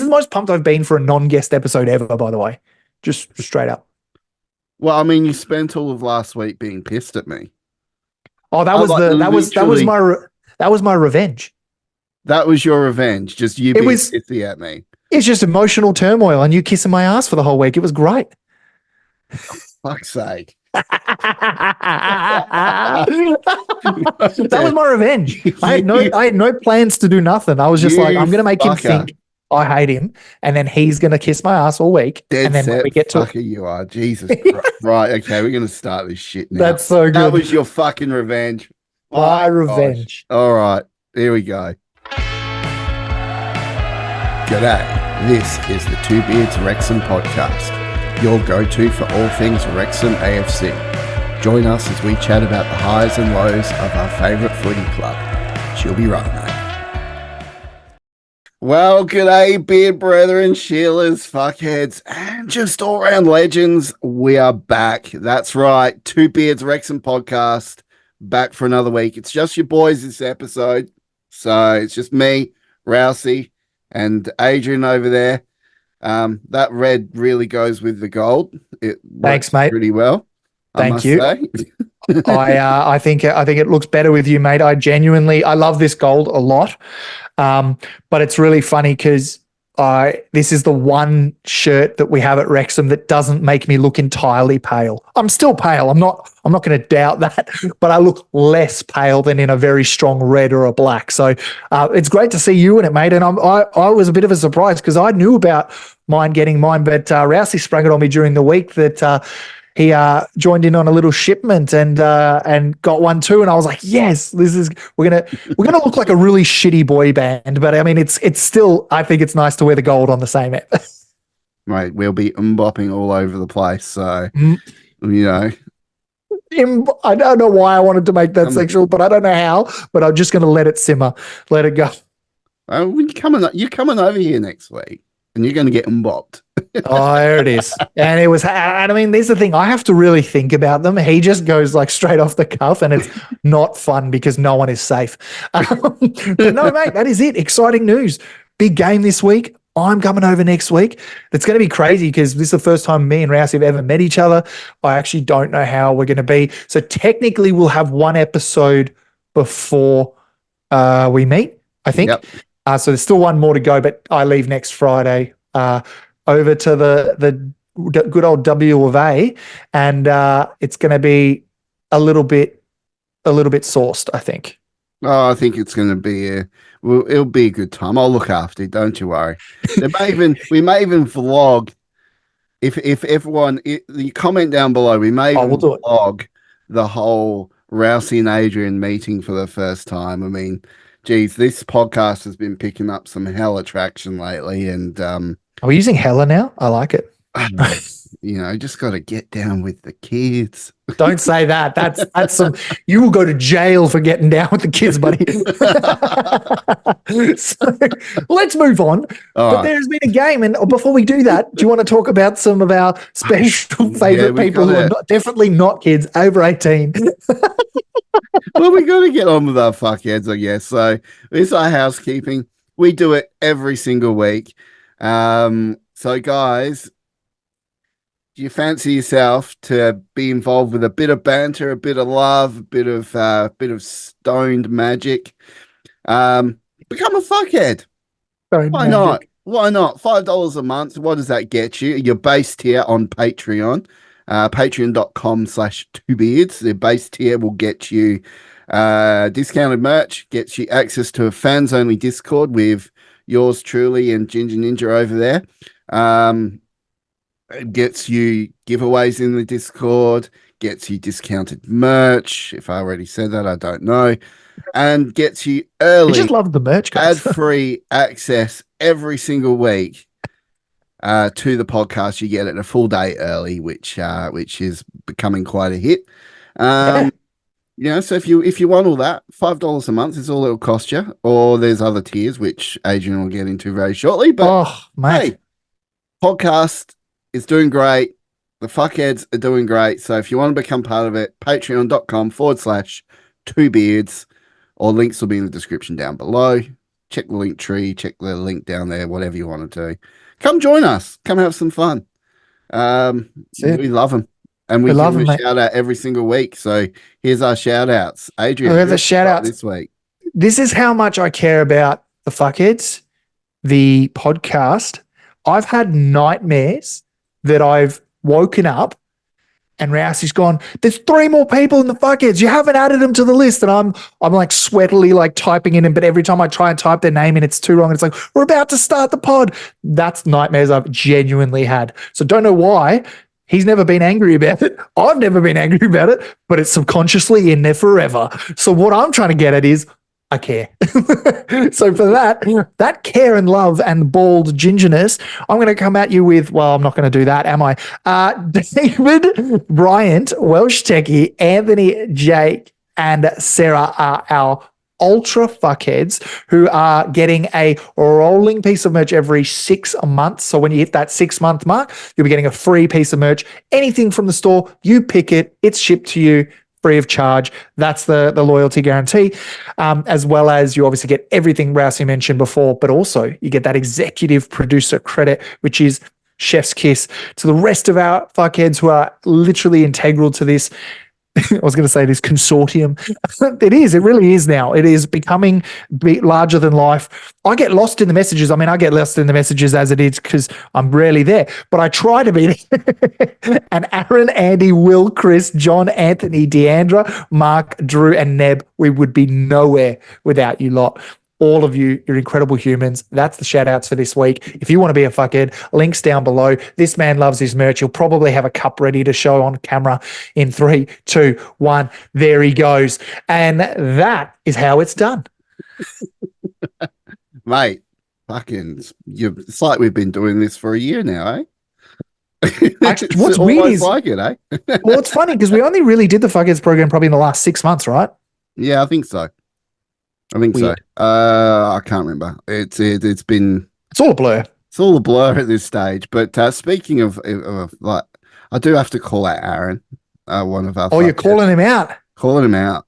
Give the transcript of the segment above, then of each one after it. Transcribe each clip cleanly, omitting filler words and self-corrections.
the most pumped I've been for a non-guest episode ever, by the way. Just straight up. Well, I mean, you spent all of last week being pissed at me. Oh, that was my revenge. That was your revenge, just you being pissy at me. It's just emotional turmoil and you kissing my ass for the whole week. It was great. Fuck's sake. That was my revenge. I had no plans to do nothing. I was just like, I'm going to make him think I hate him, and then he's going to kiss my ass all week. And then when we get to you are Jesus Christ. Right, okay, we're going to start this shit now. That's so good. That was your fucking revenge. My revenge. All right, here we go. G'day. This is the Two Beards Wrexham podcast, your go-to for all things Wrexham AFC. Join us as we chat about the highs and lows of our favourite footy club. She'll be right, mate. Well, g'day, beard brethren, Sheilas, fuckheads, and just all-round legends. We are back. That's right, Two Beards Wrexham podcast, back for another week. It's just your boys this episode. So it's just me, Rousey, and Adrian over there. That red really goes with the gold. Thanks, mate. Pretty well. Thank you. I think it looks better with you, mate. I love this gold a lot. But it's really funny because this is the one shirt that we have at Wrexham that doesn't make me look entirely pale. I'm still pale. I'm not going to doubt that, but I look less pale than in a very strong red or a black. So it's great to see you in it, mate. And I was a bit of a surprise because I knew about getting mine, but Rousey sprung it on me during the week that he joined in on a little shipment and got one too, and I was like, yes, we're gonna look like a really shitty boy band, but I mean it's still, I think it's nice to wear the gold on the same app. Right, we'll be bopping all over the place, so you know. I don't know why I wanted to make that sexual, but I don't know how. But I'm just gonna let it simmer, let it go. You're coming over here next week, and you're gonna get bopped. Oh, there it is. And I mean, there's the thing. I have to really think about them. He just goes like straight off the cuff, and it's not fun because no one is safe. But no, mate, that is it. Exciting news. Big game this week. I'm coming over next week. It's going to be crazy because this is the first time me and Rousey have ever met each other. I actually don't know how we're going to be. So technically we'll have one episode before we meet, I think. Yep. So there's still one more to go, but I leave next Friday over to the good old W of A, and it's going to be a little bit sauced, I think. Oh, I think it's going to be it'll be a good time. I'll look after it. Don't you worry. we may even vlog if everyone you comment down below. We may even vlog the whole Rousey and Adrian meeting for the first time. I mean, geez, this podcast has been picking up some hella traction lately, and are we using hella now? I like it. You know, just got to get down with the kids. Don't say that. That's some. You will go to jail for getting down with the kids, buddy. So let's move on. But there's been a game, and before we do that, do you want to talk about some of our special favorite people who are definitely not kids over 18? Well, we got to get on with our fuckheads, I guess. So this is our housekeeping. We do it every single week. So guys, do you fancy yourself to be involved with a bit of banter, a bit of love, a bit of stoned magic? Become a fuckhead. Why not? Why not? $5 a month. What does that get you? Your base tier on Patreon, patreon.com/2beards. The base tier will get you discounted merch, gets you access to a fans only Discord with yours truly and Ginger Ninja over there. It gets you giveaways in the Discord, gets you discounted merch. If I already said that, I don't know. And gets you early. I just love the merch, guys. Ad-free access every single week to the podcast. You get it a full day early, which is becoming quite a hit. You know, so if you want all that, $5 a month is all it'll cost you. Or there's other tiers, which Adrian will get into very shortly. But hey, podcast is doing great. The fuckheads are doing great. So if you want to become part of it, patreon.com/2beards, or links will be in the description down below. check the link tree, check the link down there, whatever you want to do. Come join us. Come have some fun. We love them. And we We give love them a them, mate. shout out every single week. So here's our shout outs. Adrian, We have who the have we shout got outs. this week? This is how much I care about the fuckheads, the podcast. I've had nightmares that I've woken up and Rousey's gone, there's 3 more people in the fuckheads. You haven't added them to the list. And I'm like sweatily like typing in, but every time I try and type their name in, it's too wrong. It's like, we're about to start the pod. That's nightmares I've genuinely had. So don't know why. He's never been angry about it. I've never been angry about it, but it's subconsciously in there forever. So what I'm trying to get at is I care. So for that care and love and bald gingerness, I'm going to come at you with, well, I'm not going to do that, am I? David, Bryant, Welsh Techie, Anthony, Jake, and Sarah are our ultra fuckheads who are getting a rolling piece of merch every 6 months. So when you hit that 6-month mark, you'll be getting a free piece of merch. Anything from the store, you pick it, it's shipped to you free of charge. That's the loyalty guarantee, as well as you obviously get everything Rousey mentioned before, but also you get that executive producer credit, which is chef's kiss to the rest of our fuckheads who are literally integral to this. I was going to say this consortium. It really is now. It is becoming larger than life. I get lost in the messages. I mean, I get lost in the messages as it is because I'm rarely there, but I try to be there. And Aaron, Andy, Will, Chris, John, Anthony, Deandra, Mark, Drew, and Neb, we would be nowhere without you lot. All of you, you're incredible humans. That's the shout outs for this week. If you want to be a fuckhead, links down below. This man loves his merch. He'll probably have a cup ready to show on camera in 3, 2, 1. There he goes. And that is how it's done. Mate, it's like we've been doing this for a year now, eh? Actually, what's weird is, like it, eh? well, it's funny because we only really did the fuckheads program probably in the last 6 months, right? Yeah, I think so. Weird. I can't remember. It's all a blur. It's all a blur at this stage. But speaking of like, I do have to call out Aaron, one of our. Oh, you're calling him out. Calling him out.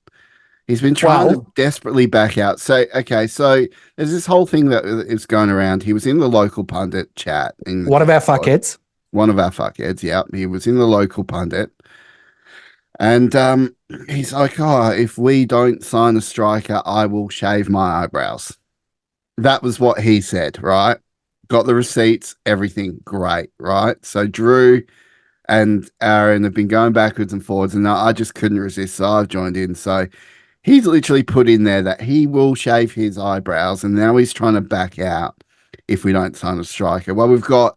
He's been trying to desperately back out. So there's this whole thing that is going around. He was in the local pundit chat. One of our fuckheads. One of our fuckheads. Yeah, he was in the local pundit. And he's like, oh, if we don't sign a striker, I will shave my eyebrows. That was what he said, right? Got the receipts, everything great, right? So Drew and Aaron have been going backwards and forwards, and I just couldn't resist, so I've joined in. So he's literally put in there that he will shave his eyebrows, and now he's trying to back out if we don't sign a striker. Well, we've got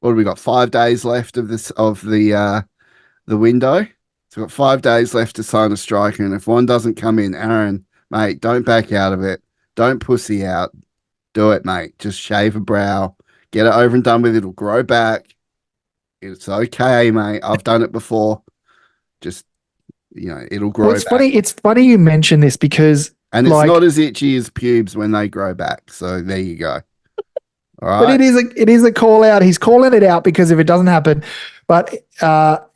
5 days left of the window. So we've got 5 days left to sign a striker, and if one doesn't come in, Aaron, mate, don't back out of it. Don't pussy out. Do it, mate. Just shave a brow. Get it over and done with. It'll grow back. It's okay, mate. I've done it before. Just, it'll grow back. It's funny you mention this because... And it's not as itchy as pubes when they grow back. So there you go. All right. But it is a call out. He's calling it out because if it doesn't happen, but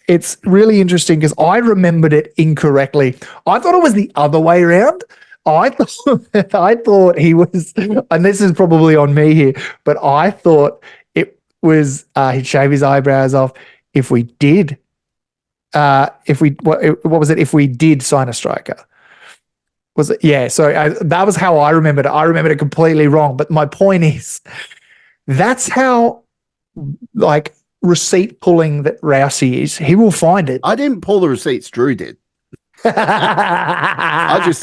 it's really interesting because I remembered it incorrectly. I thought it was the other way around. I thought he was, and this is probably on me here, but I thought it was he'd shave his eyebrows off if we did. What was it? If we did sign a striker. Was it? Yeah. So that was how I remembered it. I remembered it completely wrong. But my point is, that's how, like, receipt pulling that Rousey is. He will find it. I didn't pull the receipts. Drew did. I just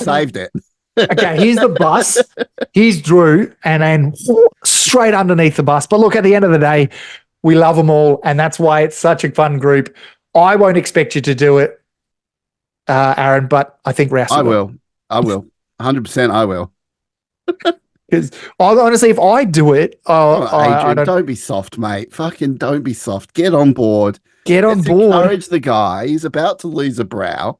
saved it. Okay, here's the bus. Here's Drew, and then straight underneath the bus. But look, at the end of the day, we love them all, and that's why it's such a fun group. I won't expect you to do it, Aaron, but I think Rousey I will. 100% I will. Because honestly, if I do it, Adrian, don't be soft, mate. Fucking don't be soft. Get on board. Let's encourage the guy. He's about to lose a brow.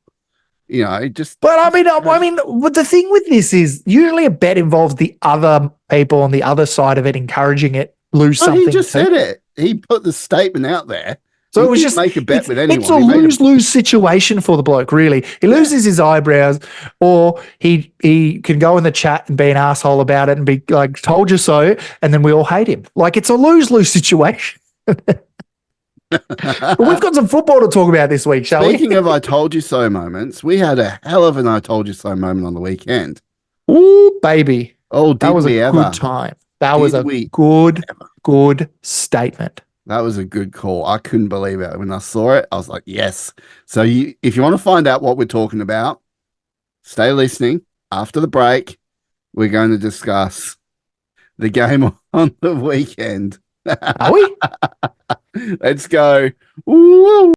But I mean, but the thing with this is usually a bet involves the other people on the other side of it encouraging it. Something. He just said it. He put the statement out there, So He it was didn't just, make a bet with it's a anyone. He made lose-lose situation for the bloke, really. He loses his eyebrows, or he can go in the chat and be an asshole about it and be like, told you so, and then we all hate him. Like, it's a lose-lose situation. But we've got some football to talk about this week, shall Speaking we? of I told you so moments, we had a hell of an I told you so moment on the weekend. Ooh, baby. Oh, That did was a we good ever? time. That was Did a we? good statement. That was a good call. I couldn't believe it. When I saw it, I was like, yes. So if you want to find out what we're talking about, stay listening. After the break, we're going to discuss the game on the weekend. Are we? Let's go. Woo!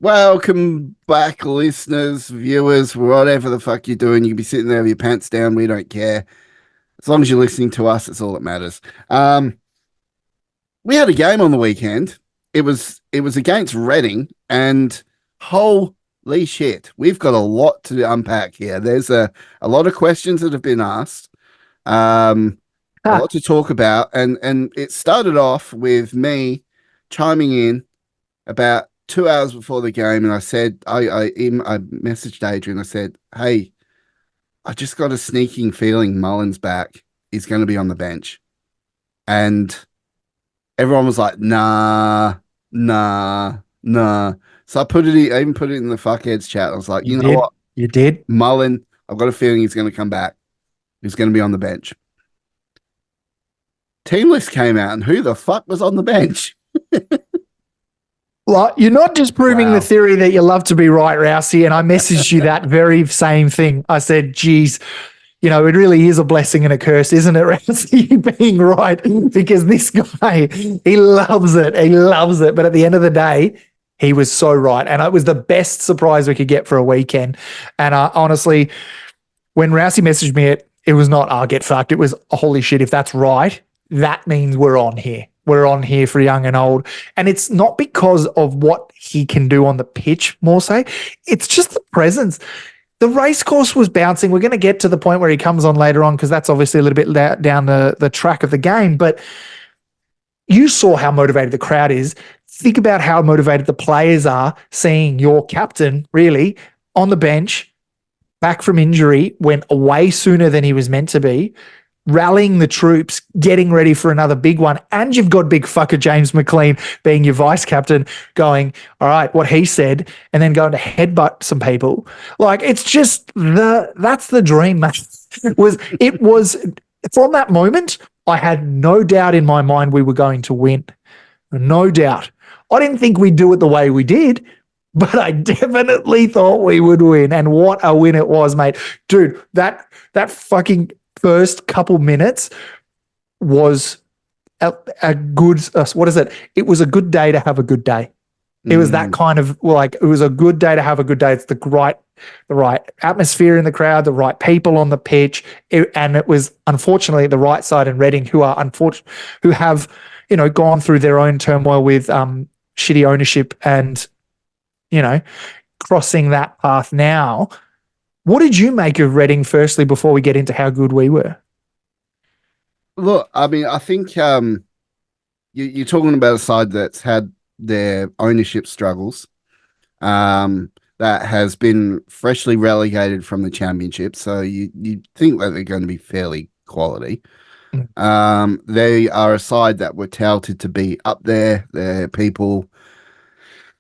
Welcome back, listeners, viewers, whatever the fuck you're doing. You can be sitting there with your pants down. We don't care. As long as you're listening to us, it's all that matters. We had a game on the weekend. It was against Reading, and holy shit, we've got a lot to unpack here. There's a lot of questions that have been asked, a lot to talk about, and it started off with me chiming in about 2 hours before the game, and I said I messaged Adrian. I said, "Hey, I just got a sneaking feeling Mullen's back. He's going to be on the bench," and everyone was like, nah, nah, nah. So I even put it in the fuckheads chat. I was like, You you know did. what? You did. Mullen, I've got a feeling he's going to come back. He's going to be on the bench. Team list came out, and who the fuck was on the bench? Like, you're not just proving the Wow. theory that you love to be right, Rousey. And I messaged you that very same thing. I said, geez, it really is a blessing and a curse, isn't it, Rousey, being right? Because this guy, he loves it. He loves it. But at the end of the day, he was so right. And it was the best surprise we could get for a weekend. And honestly, when Rousey messaged me, it was not, get fucked. It was, holy shit, if that's right, that means we're on here. We're on here for young and old. And it's not because of what he can do on the pitch, more so. It's just the presence. The race course was bouncing. We're going to get to the point where he comes on later on because that's obviously a little bit down the track of the game. But you saw how motivated the crowd is. Think about how motivated the players are seeing your captain, really, on the bench, back from injury, went away sooner than he was meant to be, rallying the troops, getting ready for another big one. And you've got big fucker James McLean being your vice captain going, all right, what he said, and then going to headbutt some people. Like, it's just that's the dream, mate. It was from that moment, I had no doubt in my mind we were going to win. No doubt. I didn't think we'd do it the way we did, but I definitely thought we would win. And what a win it was, mate. Dude, that fucking first couple minutes was a good, what is it? It was a good day to have a good day. It was that kind of it was a good day to have a good day. It's the right atmosphere in the crowd, the right people on the pitch. And it was unfortunately the right side and Reading who have, gone through their own turmoil with shitty ownership and, crossing that path now. What did you make of Reading firstly before we get into how good we were? Look, I mean, I think you're talking about a side that's had their ownership struggles, that has been freshly relegated from the championship. So you think that they're going to be fairly quality. They are a side that were touted to be up there. There are people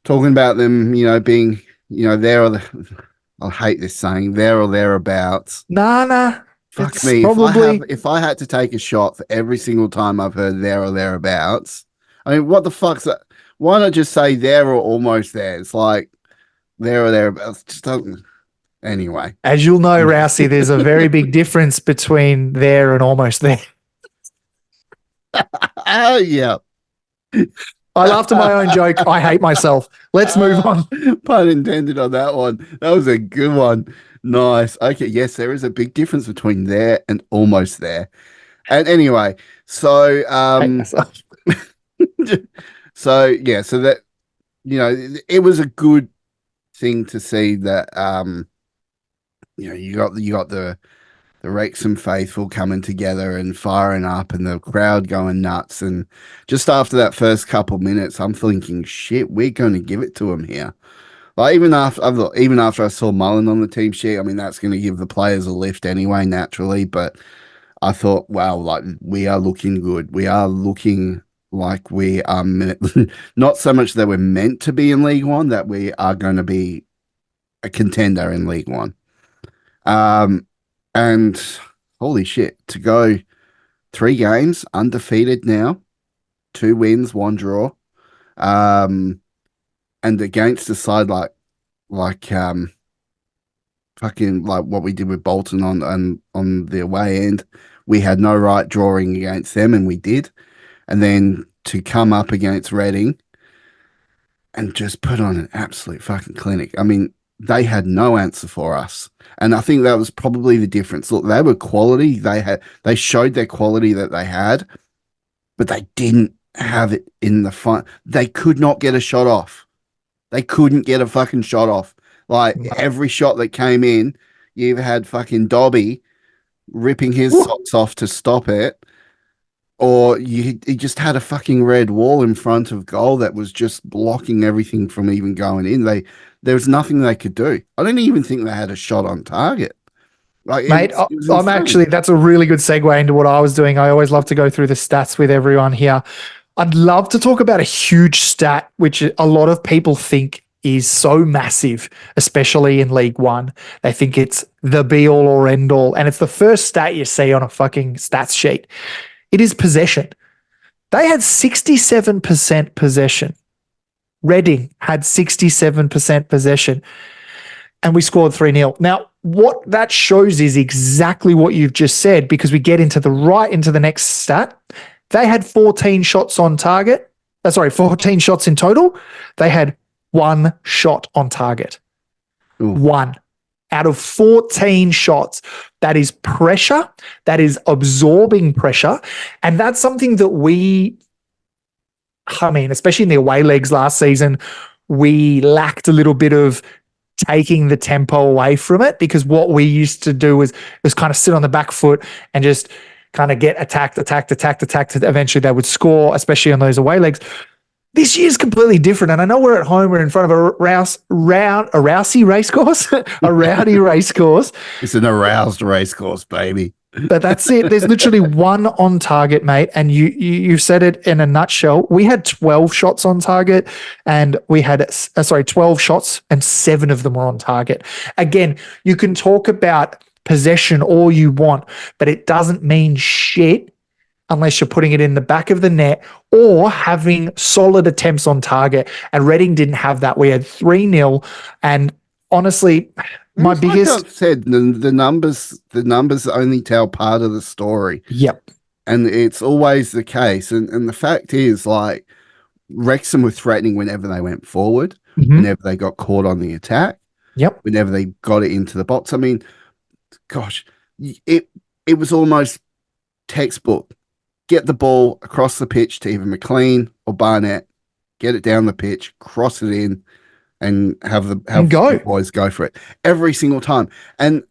talking about them, being, there or I hate this saying, there or thereabouts. Nah. Fuck It's me. probably If I had to take a shot for every single time I've heard there or thereabouts, I mean, what the fuck's that? Why not just say there or almost there? It's like there or thereabouts. Just doesn't. Anyway. as you'll know, Rousey, there's a very big difference between there and almost there. Yeah. I laughed at my own joke. I hate myself. Let's move on. Pun intended on that one. That was a good one. Nice. Okay. Yes, there is a big difference between there and almost there. And anyway, so I hate myself. so yeah, so that it was a good thing to see that you got the Wrexham faithful coming together and firing up and the crowd going nuts. And just after that first couple minutes, I'm thinking, shit, we're going to give it to them here. Like even after I saw Mullen on the team sheet, I mean, that's going to give the players a lift anyway, naturally. But I thought, wow, like we are looking good. We are looking like we are not so much that we're meant to be in League One, that we are going to be a contender in League One. And holy shit, to go 3 games undefeated now, 2 wins, 1 draw, and against a side like fucking like what we did with Bolton on the away end, we had no right drawing against them, and we did. And then to come up against Reading and just put on an absolute fucking clinic. I mean, they had no answer for us. And I think that was probably the difference. Look, they were quality. They showed their quality that they had, but they didn't have it in the front. They could not get a shot off. They couldn't get a fucking shot off. Like every shot that came in, you either had fucking Dobby ripping his socks off to stop it, or he just had a fucking red wall in front of goal that was just blocking everything from even going in. There was nothing they could do. I don't even think they had a shot on target. Like, Mate, I'm actually, that's a really good segue into what I was doing. I always love to go through the stats with everyone here. I'd love to talk about a huge stat, which a lot of people think is so massive, especially in League One. They think it's the be all or end all. And it's the first stat you see on a fucking stats sheet. It is possession. They had 67% possession. Reading had 67% possession. And we scored 3-0. Now, what that shows is exactly what you've just said, because we get into the next stat. They had 14 shots on target. 14 shots in total. They had 1 shot on target. Ooh. 1 out of 14 shots. That is pressure. That is absorbing pressure. And that's something that especially in the away legs last season, we lacked a little bit of taking the tempo away from it, because what we used to do was kind of sit on the back foot and just kind of get attacked. Eventually they would score, especially on those away legs. This year's completely different. And I know we're at home, we're in front of a Rousey racecourse, a rowdy racecourse. It's an aroused racecourse, baby. But that's it. There's literally 1 on target, mate. And you said it in a nutshell. We had 12 shots on target, and we had 12 shots, and 7 of them were on target. Again, you can talk about possession all you want, but it doesn't mean shit unless you're putting it in the back of the net or having solid attempts on target. And Reading didn't have that. We had 3-0, and honestly, my biggest, like I've said, the numbers only tell part of the story. Yep. And it's always the case. And the fact is, like, Wrexham were threatening whenever they went forward, whenever they got caught on the attack, whenever they got it into the box. I mean, gosh, it was almost textbook. Get the ball across the pitch to either McLean or Barnett, get it down the pitch, cross it in, and have the boys go for it every single time. And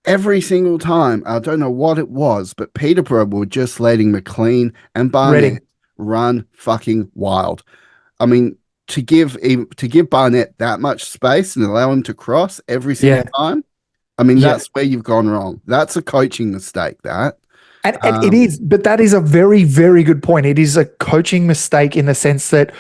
every single time, I don't know what it was, but Peterborough were just letting McLean and Barnett run fucking wild. I mean, to give Barnett that much space and allow him to cross every single time, I mean, that's where you've gone wrong. That's a coaching mistake, that. And it is, but that is a very, very good point. It is a coaching mistake in the sense that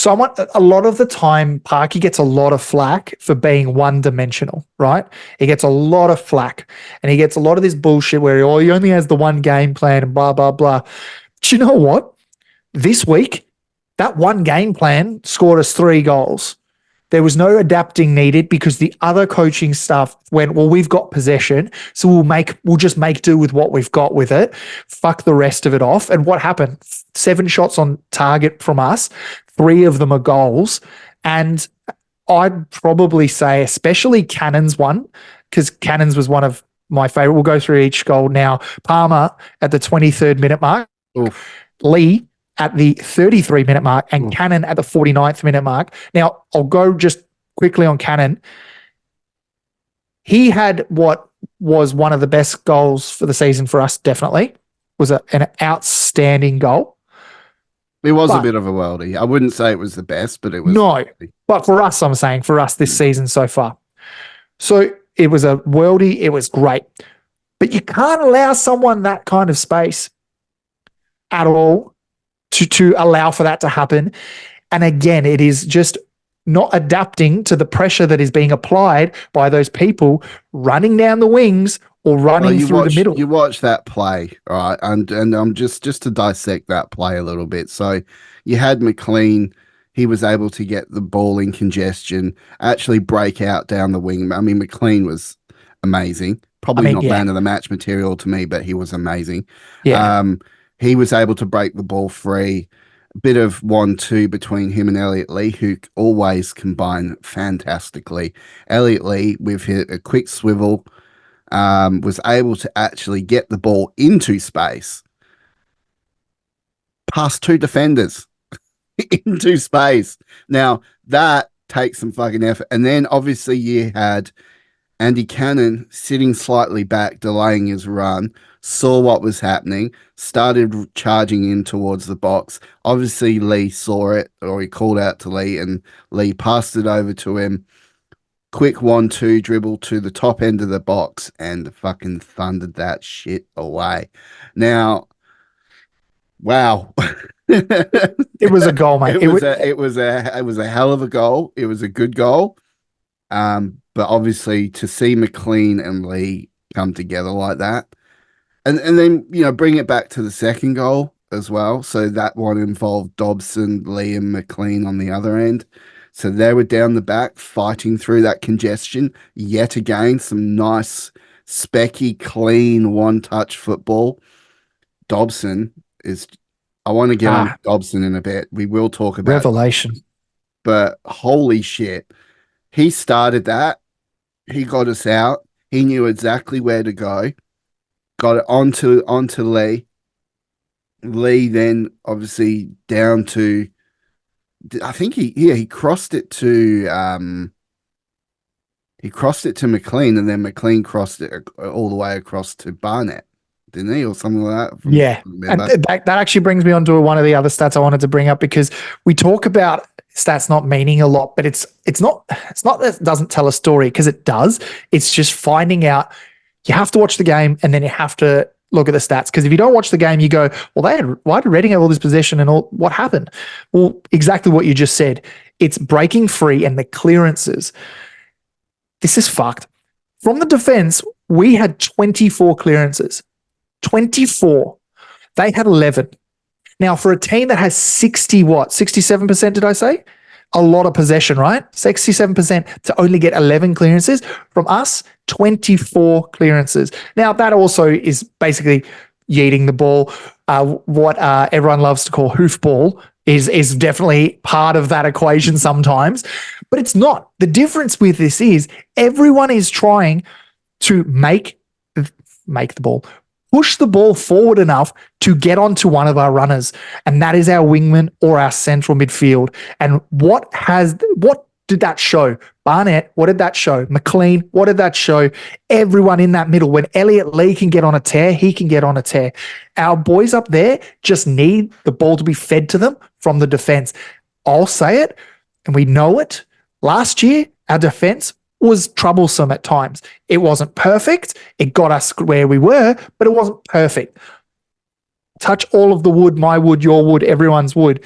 a lot of the time, Parky gets a lot of flack for being one-dimensional, right? He gets a lot of flack, and he gets a lot of this bullshit where he only has the one game plan and blah, blah, blah. But you know what? This week, that one game plan scored us 3 goals. There was no adapting needed because the other coaching staff went, well, we've got possession, so we'll just make do with what we've got with it. Fuck the rest of it off. And what happened? 7 shots on target from us. 3 of them are goals. And I'd probably say, especially Cannon's one, because Cannon's was one of my favorite. We'll go through each goal now. Palmer at the 23rd minute mark. Oof. Lee at the 33-minute mark, and Cannon at the 49th minute mark. Now, I'll go just quickly on Cannon. He had was one of the best goals for the season for us, definitely. Was an outstanding goal. It was a But bit of a worldie. I wouldn't say it was the best, but it was. no, but for us, I'm saying for us this season so far. So it was a worldie. It was great. But you can't allow someone that kind of space at all to allow for that to happen. And again, it is just not adapting to the pressure that is being applied by those people running down the wings or running through the middle. You watch that play, right? And I'm just to dissect that play a little bit. So you had McLean. He was able to get the ball in congestion, actually break out down the wing. I mean, McLean was amazing. Probably not man of the match material to me, but he was amazing. Yeah. He was able to break the ball free. A bit of 1-2 between him and Elliot Lee, who always combine fantastically. Elliot Lee, with a quick swivel, was able to actually get the ball into space, past two defenders into space. Now, that takes some fucking effort. And then obviously you had Andy Cannon sitting slightly back, delaying his run, saw what was happening, started charging in towards the box. Obviously, Lee saw it, or he called out to Lee, and Lee passed it over to him. Quick 1-2 dribble to the top end of the box and fucking thundered that shit away. Now, wow. It was a goal, mate. It was a hell of a goal. It was a good goal. But obviously to see McLean and Lee come together like that, and then bring it back to the second goal as well. So that one involved Dobson, Lee, and McLean on the other end. So they were down the back fighting through that congestion. Yet again, some nice, specky, clean, one-touch football. Dobson is. I want to get on Dobson in a bit. We will talk about revelation, but holy shit, he started that. He got us out. He knew exactly where to go. Got it onto Lee. Lee then obviously down to. I think he crossed it to McLean, and then McLean crossed it all the way across to Barnett, didn't he, or something like that? Yeah, and that actually brings me on to one of the other stats I wanted to bring up, because we talk about stats not meaning a lot, but it's not that it doesn't tell a story, because it does. It's just finding out. You have to watch the game, and then you have to look at the stats, because if you don't watch the game, you go, well, why did Reading have all this possession and all? What happened? Well, exactly what you just said. It's breaking free and the clearances. This is fucked. From the defense, we had 24 clearances. 24. They had 11. Now, for a team that has 67%, did I say? A lot of possession, right? 67% to only get 11 clearances. From us, 24 clearances. Now, that also is basically yeeting the ball. What everyone loves to call hoofball is definitely part of that equation sometimes, but it's not. The difference with this is everyone is trying to make the ball, push the ball forward enough to get onto one of our runners, and that is our wingman or our central midfield. And what did that show? Barnett, what did that show? McLean, what did that show? Everyone in that middle. When Elliot Lee can get on a tear, he can get on a tear. Our boys up there just need the ball to be fed to them from the defense. I'll say it, and we know it. Last year, our defense was troublesome at times. It wasn't perfect. It got us where we were, but it wasn't perfect. Touch all of the wood, my wood, your wood, everyone's wood.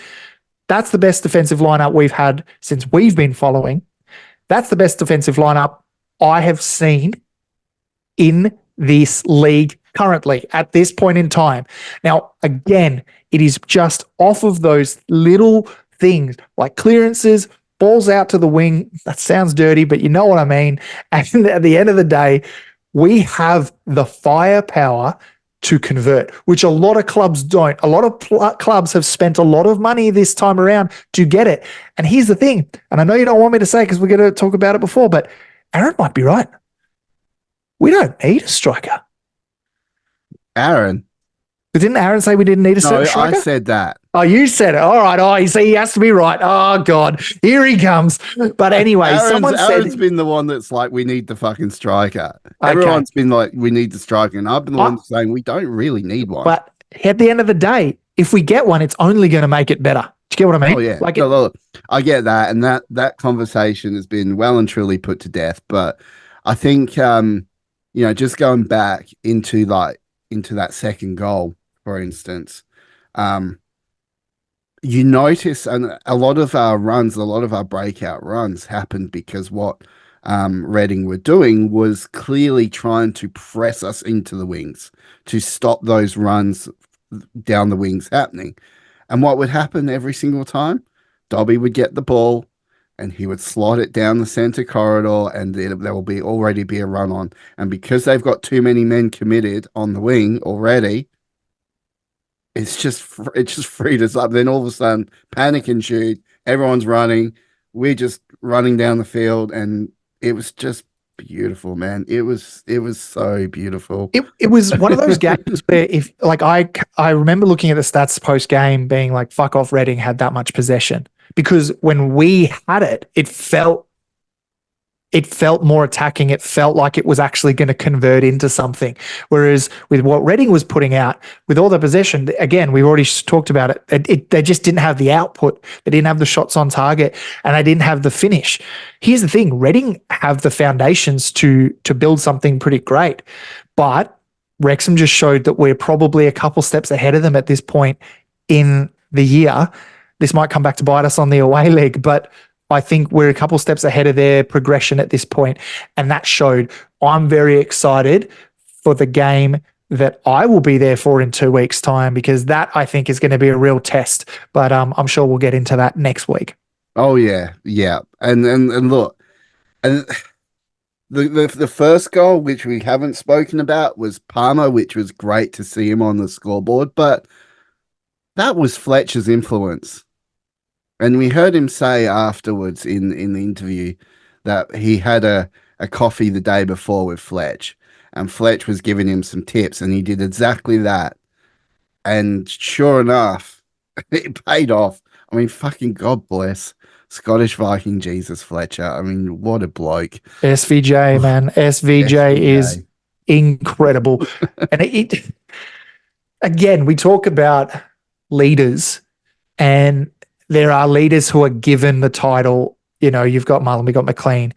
That's the best defensive lineup we've had since we've been following. That's the best defensive lineup I have seen in this league currently at this point in time. Now, again, it is just off of those little things like clearances, balls out to the wing. That sounds dirty, but you know what I mean. And at the end of the day, we have the firepower to convert, which a lot of clubs don't. A lot of clubs have spent a lot of money this time around to get it. And here's the thing, and I know you don't want me to say because we're going to talk about it before, but Aaron might be right. We don't need a striker. Aaron, Didn't Aaron say we didn't need a No, I striker? said that. Oh, you said it. All right. Oh, you see, he has to be right. Oh, God. Here he comes. But anyway, someone Aaron's said, been the one that's like, we need the fucking striker. okay. Everyone's been like, we need the striker. And I've been the I, one saying, we don't really need one. but at the end of the day, if we get one, it's only going to make it better. Do you get what I mean? Oh, yeah. Like, No, look, I get that. And that conversation has been well and truly put to death. But I think, just going back into that second goal, for instance, you notice, and a lot of our runs, a lot of our breakout runs happened because what Reading were doing was clearly trying to press us into the wings to stop those runs down the wings happening. And what would happen every single time? Dobby would get the ball and he would slot it down the center corridor, and there will already be a run on. And because they've got too many men committed on the wing already, it's just freed us up. Then all of a sudden, panic ensued. Everyone's running. We're just running down the field, and it was just beautiful, man. It was so beautiful. it was one of those games where if like I remember looking at the stats post game being like, fuck off, Reading had that much possession, because when we had it, it felt more attacking. It felt like it was actually going to convert into something. Whereas with what Reading was putting out, with all the possession, again, we've already talked about it, they just didn't have the output. They didn't have the shots on target, and they didn't have the finish. Here's the thing, Reading have the foundations to build something pretty great. But Wrexham just showed that we're probably a couple steps ahead of them at this point in the year. This might come back to bite us on the away leg, but I think we're a couple steps ahead of their progression at this point, and that showed. I'm very excited for the game that I will be there for in 2 weeks' time, because that I think is going to be a real test. But I'm sure we'll get into that next week. Oh yeah, yeah, and look, and the first goal, which we haven't spoken about, was Palmer, which was great to see him on the scoreboard, but that was Fletcher's influence. And we heard him say afterwards in the interview that he had a coffee the day before with Fletch, and Fletch was giving him some tips, and he did exactly that. And sure enough, it paid off. I mean, fucking God bless Scottish Viking Jesus Fletcher. I mean, what a bloke. SVJ, man. SVJ is incredible. And again, we talk about leaders, and there are leaders who are given the title. You've got Mullen, we've got McLean,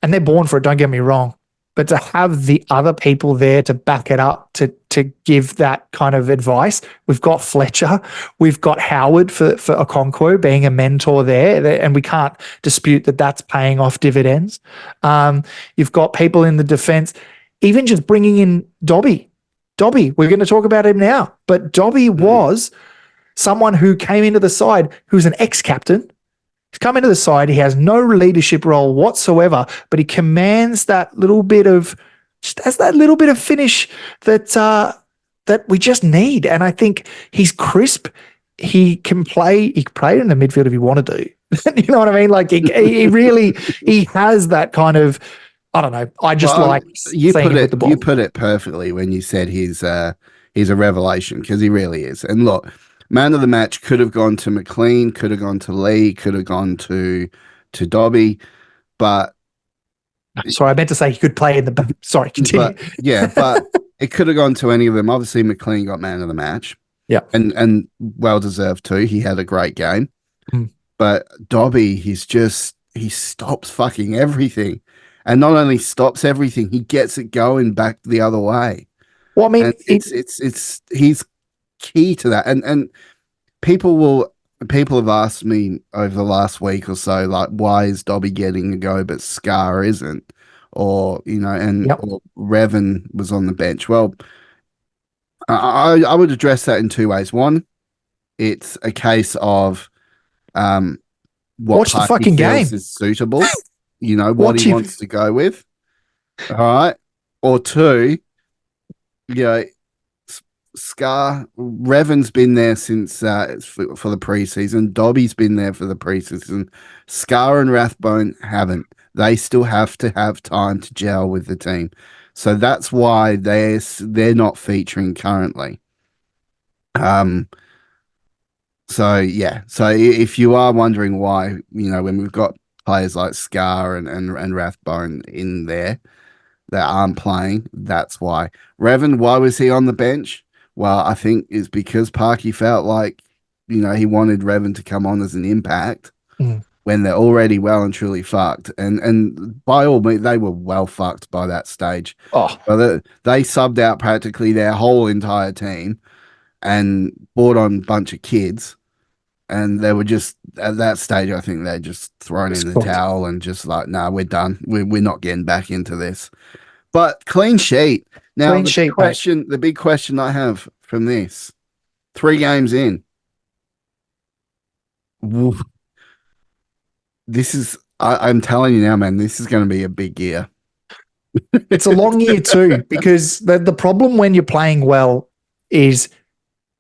and they're born for it, don't get me wrong. But to have the other people there to back it up, to give that kind of advice, we've got Fletcher, we've got Howard for Okonkwo being a mentor there, and we can't dispute that that's paying off dividends. You've got people in the defense, even just bringing in Dobby. We're going to talk about him now, but Dobby was someone who came into the side who's an ex-captain. He's come into the side. He has no leadership role whatsoever, but he commands that little bit of, just has that little bit of finish that we just need. And I think he's crisp. He can play. He can play in the midfield if he wanted to. You know what I mean? Like he really, he has that kind of, I don't know. I just like you seeing put him it. with the ball. You put it perfectly when you said he's a revelation, because he really is. And look, man of the match could have gone to McLean, could have gone to Lee, could have gone to Dobby, but sorry, I meant to say he could play in the. Sorry, continue. But it could have gone to any of them. Obviously, McLean got man of the match. Yeah, and well deserved too. He had a great game, but Dobby, he stops fucking everything, and not only stops everything, he gets it going back the other way. Well, I mean, and it's he's key to that, and people have asked me over the last week or so, like, why is Dobby getting a go but Scar isn't, or or Revan was on the bench. Well, I would address that in two ways. One, it's a case of what watch the fucking game is suitable, what he wants to go with. All right, or two, Scar, Revan's been there since for the preseason. Dobby's been there for the preseason. Scar and Rathbone haven't. They still have to have time to gel with the team, so that's why they're not featuring currently. Um, so yeah, so if you are wondering why, when we've got players like Scar and Rathbone in there that aren't playing, that's why. Revan, why was he on the bench? Well, I think it's because Parky felt like, he wanted Revan to come on as an impact Mm. when they're already well and truly fucked. And by all means, they were well fucked by that stage. Oh, But they subbed out practically their whole entire team and brought on a bunch of kids. And they were just at that stage, I think they're just thrown it's in the cooked. towel and just like, nah, we're done. We're not getting back into this. But clean sheet. Now Clean sheet, mate. the big question I have from this, 3 games in. Woof. This is I'm telling you now, man, this is going to be a big year. It's a long year too, because the problem when you're playing well is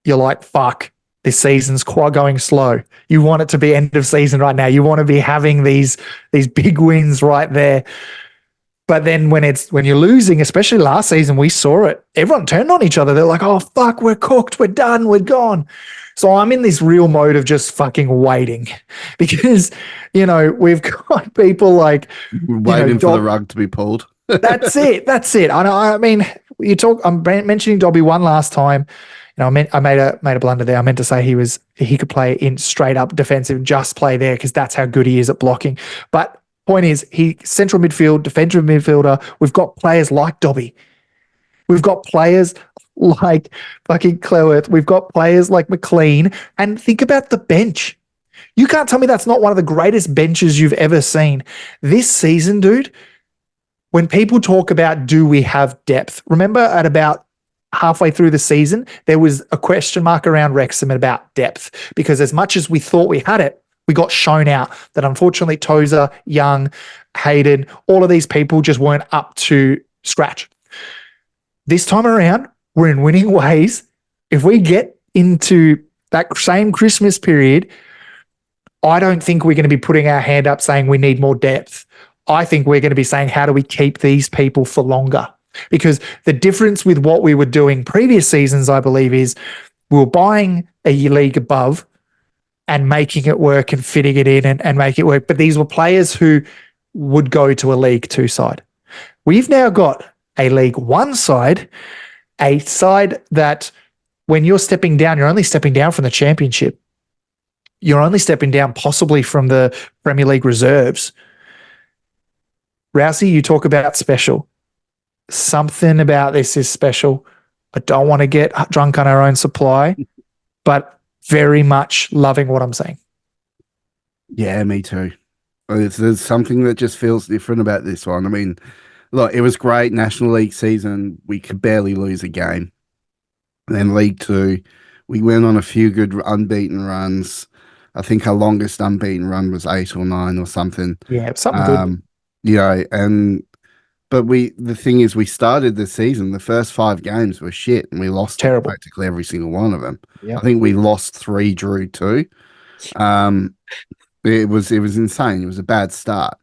you're like, fuck, this season's quite going slow. You want it to be end of season right now. You want to be having these big wins right there. But then when you're losing, especially last season, we saw it. Everyone turned on each other. They're like, oh fuck, we're cooked, we're done, we're gone. So I'm in this real mode of just fucking waiting because, we've got people like Waiting for the rug to be pulled. That's it. That's it. I mean, I'm mentioning Dobby one last time. I made a blunder there. I meant to say he could play in straight up defensive, just play there because that's how good he is at blocking. But point is, he central midfield, defensive midfielder. We've got players like Dobby. We've got players like fucking Cleworth. We've got players like McLean. And think about the bench. You can't tell me that's not one of the greatest benches you've ever seen. This season, dude, when people talk about do we have depth, remember at about halfway through the season, there was a question mark around Wrexham about depth because as much as we thought we had it, we got shown out that unfortunately Tozer, Young, Hayden, all of these people just weren't up to scratch. This time around, we're in winning ways. If we get into that same Christmas period, I don't think we're going to be putting our hand up saying we need more depth. I think we're going to be saying, how do we keep these people for longer? Because the difference with what we were doing previous seasons, I believe, is we were buying a league above and making it work and fitting it in and make it work. But these were players who would go to a League Two side. We've now got a League One side, a side that when you're stepping down, you're only stepping down from the Championship. You're only stepping down possibly from the Premier League reserves. Rousey, you talk about special. Something about this is special. I don't want to get drunk on our own supply, but very much loving what I'm saying. Yeah, me too. There's something that just feels different about this one. I mean, look, it was great. National League season, we could barely lose a game. And then League Two, we went on a few good unbeaten runs. I think our longest unbeaten run was 8 or 9 or something. Yeah, something good. But the thing is, we started the season, the first 5 games were shit, and we lost practically every single one of them. Yeah. I think we lost 3, drew 2. It was insane. It was a bad start.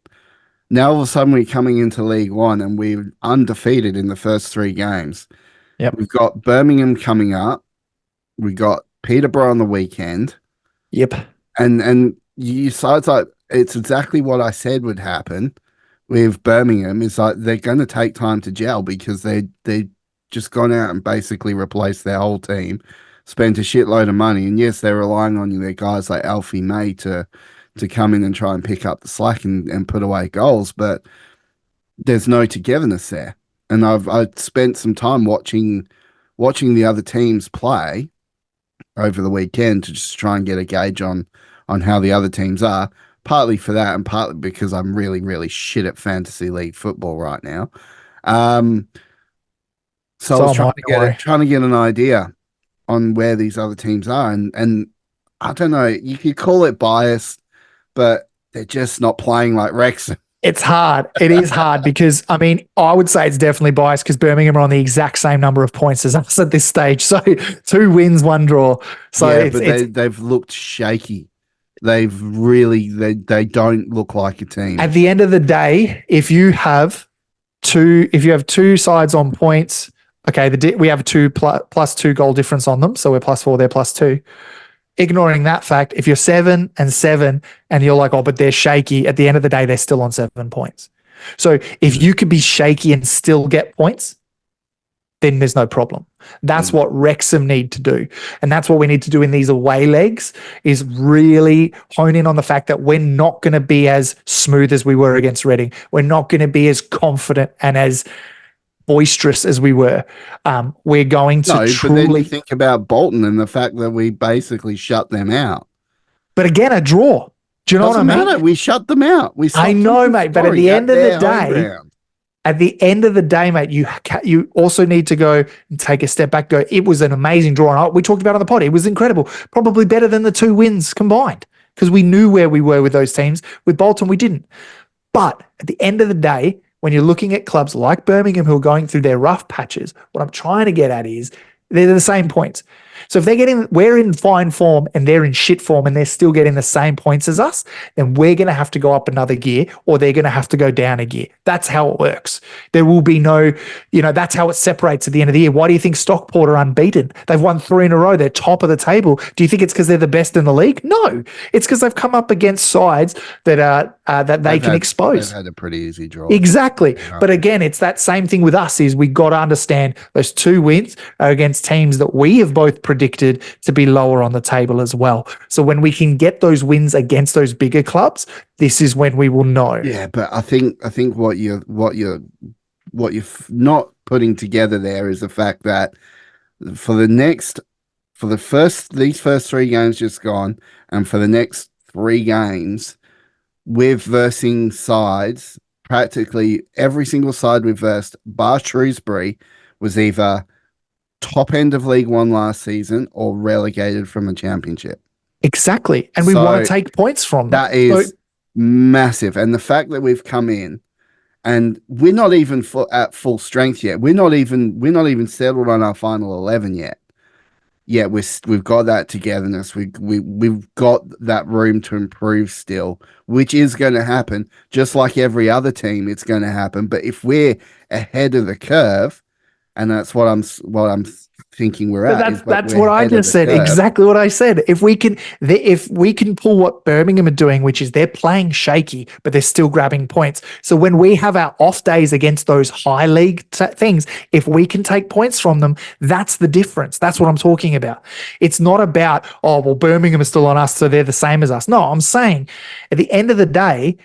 Now all of a sudden we're coming into League One and we're undefeated in the first 3 games. Yep. We've got Birmingham coming up. We got Peterborough on the weekend. Yep. And so it's like it's exactly what I said would happen with Birmingham. Is like they're going to take time to gel because they just gone out and basically replaced their whole team, spent a shitload of money, and yes, they're relying on their guys like Alfie May to come in and try and pick up the slack and put away goals, but there's no togetherness there. And I've spent some time watching the other teams play over the weekend to just try and get a gauge on how the other teams are, partly for that and partly because I'm really, really shit at fantasy league football right now. So I was trying to get an idea on where these other teams are, and I don't know, you could call it biased, but they're just not playing like Wrexham. It's hard. It is hard because, I mean, I would say it's definitely biased because Birmingham are on the exact same number of points as us at this stage. So 2 wins, 1 draw. So yeah, but they've looked shaky. They've really, they don't look like a team. At the end of the day, if you have two sides on points, Okay, we have a plus 2 goal difference on them, so we're +4, they're +2. Ignoring that fact, if you're 7-7 and you're like, oh, but they're shaky, at the end of the day, they're still on 7 points. So if you could be shaky and still get points, then there's no problem. That's what Wrexham need to do. And that's what we need to do in these away legs, is really hone in on the fact that we're not going to be as smooth as we were against Reading. We're not going to be as confident and as boisterous as we were. We're going to but then you think about Bolton and the fact that we basically shut them out. But again, a draw. Do you know what I mean? Matter. We shut them out. I know, mate. But at the end of the day, mate, you also need to go and take a step back. It was an amazing draw. And we talked about it on the pod. It was incredible. Probably better than the 2 wins combined, because we knew where we were with those teams. With Bolton, we didn't. But at the end of the day, when you're looking at clubs like Birmingham who are going through their rough patches, what I'm trying to get at is they're the same points. So if we're in fine form and they're in shit form and they're still getting the same points as us, then we're going to have to go up another gear, or they're going to have to go down a gear. That's how it works. There will be no, that's how it separates at the end of the year. Why do you think Stockport are unbeaten? They've won 3 in a row. They're top of the table. Do you think it's because they're the best in the league? No, it's because they've come up against sides that they can expose. They've had a pretty easy draw. Exactly. But again, it's that same thing with us, is we got to understand those 2 wins are against teams that we have both predicted to be lower on the table as well. So when we can get those wins against those bigger clubs, this is when we will know. Yeah, but I think what you're not putting together there is the fact that these first 3 games just gone, and for the next 3 games, we're versing sides. Practically every single side we've versed, bar Shrewsbury, was either top end of League One last season or relegated from the Championship. Exactly. And we want to take points from them. That is massive. And the fact that we've come in and we're not even at full strength yet. We're not even settled on our final 11 yet. Yeah, we've got that togetherness. We've got that room to improve still, which is going to happen. Just like every other team, it's going to happen. But if we're ahead of the curve, and that's what I'm thinking we're at. That's what I just said. Exactly what I said. If we can pull what Birmingham are doing, which is they're playing shaky, but they're still grabbing points. So when we have our off days against those high league things, if we can take points from them, that's the difference. That's what I'm talking about. It's not about, oh, well, Birmingham is still on us, so they're the same as us. No, I'm saying at the end of the day,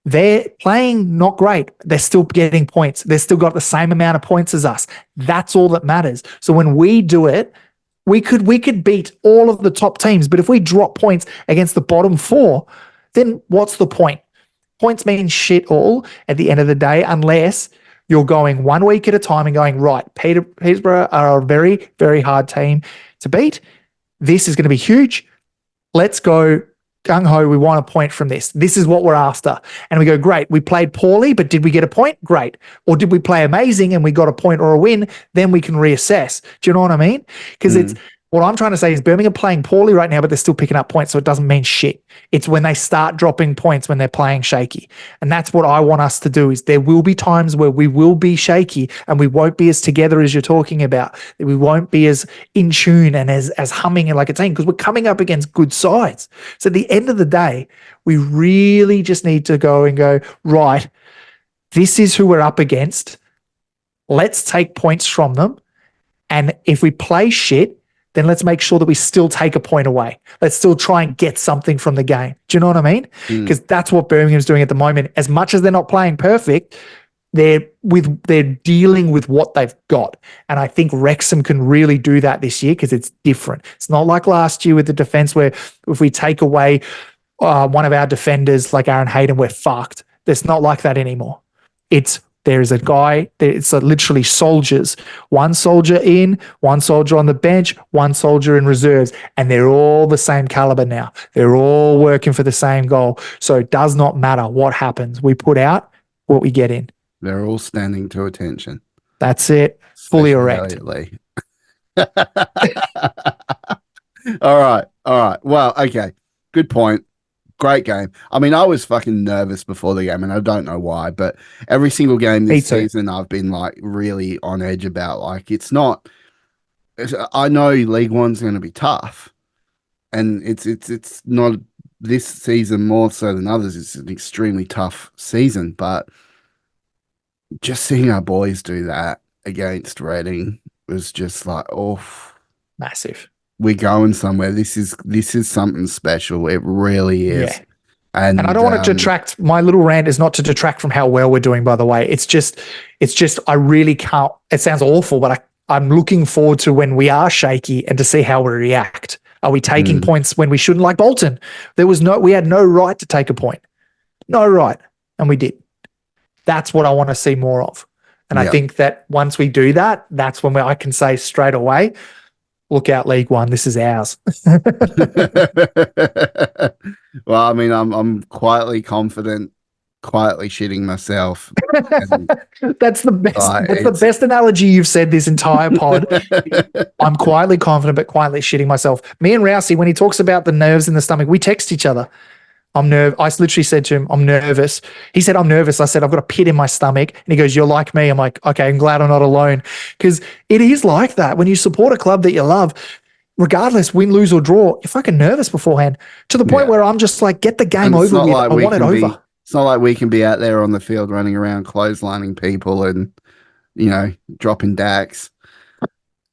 they're playing not great. They're still getting points. They've still got the same amount of points as us. That's all that matters. So when we do it, we could beat all of the top teams. But if we drop points against the bottom 4, then what's the point? Points mean shit all at the end of the day, unless you're going 1 week at a time and going, right, Peterborough are a very, very hard team to beat. This is going to be huge. Let's go gung-ho, we want a point from this. This is what we're after. And we go, great, we played poorly, but did we get a point? Great. Or did we play amazing and we got a point or a win? Then we can reassess. Do you know what I mean? Because it's what I'm trying to say is Birmingham playing poorly right now, but they're still picking up points, so it doesn't mean shit. It's when they start dropping points when they're playing shaky. And that's what I want us to do, is there will be times where we will be shaky and we won't be as together as you're talking about. We won't be as in tune and as humming like a team, because we're coming up against good sides. So at the end of the day, we really just need to go, right, this is who we're up against. Let's take points from them. And if we play shit, then let's make sure that we still take a point away. Let's still try and get something from the game. Do you know what I mean? Because that's what Birmingham's doing at the moment. As much as they're not playing perfect, they're dealing with what they've got. And I think Wrexham can really do that this year, because it's different. It's not like last year with the defense, where if we take away one of our defenders like Aaron Hayden, we're fucked. It's not like that anymore. There's a guy, it's literally soldiers. One soldier in, one soldier on the bench, one soldier in reserves, and they're all the same caliber now. They're all working for the same goal. So it does not matter what happens. We put out what we get in. They're all standing to attention. That's it. Fully erect. All right. Well, okay. Good point. great game. I mean, I was fucking nervous before the game, and I don't know why, but every single game Me this too. season, I've been like really on edge about. Like, it's not. I know League One's going to be tough, and it's not this season more so than others. It's an extremely tough season, but just seeing our boys do that against Reading was just like, oh, Massive. we're going somewhere. This is something special. It really is. Yeah. And I And don't want to detract. My little rant is not to detract from how well we're doing, by the way. It's just, I really can't, it sounds awful, but I'm looking forward to when we are shaky and to see how we react. Are we taking points when we shouldn't, like Bolton? We had no right to take a point. No right. And we did. That's what I want to see more of. And I think that once we do that, that's when I can say straight away, look out, League One, this is ours. well, I mean, I'm quietly confident, quietly shitting myself. And, that's the best. That's the best analogy you've said this entire pod. I'm quietly confident, but quietly shitting myself. Me and Rousey, when he talks about the nerves in the stomach, we text each other. I literally said to him, I'm nervous. He said, I'm nervous. I said, I've got a pit in my stomach. And he goes, you're like me. I'm like, okay, I'm glad I'm not alone. Because it is like that. When you support a club that you love, regardless, win, lose, or draw, you're fucking nervous beforehand to the point where I'm just like, get the game over with. I want it over. It's not like we can be out there on the field running around clotheslining people and, dropping dacks.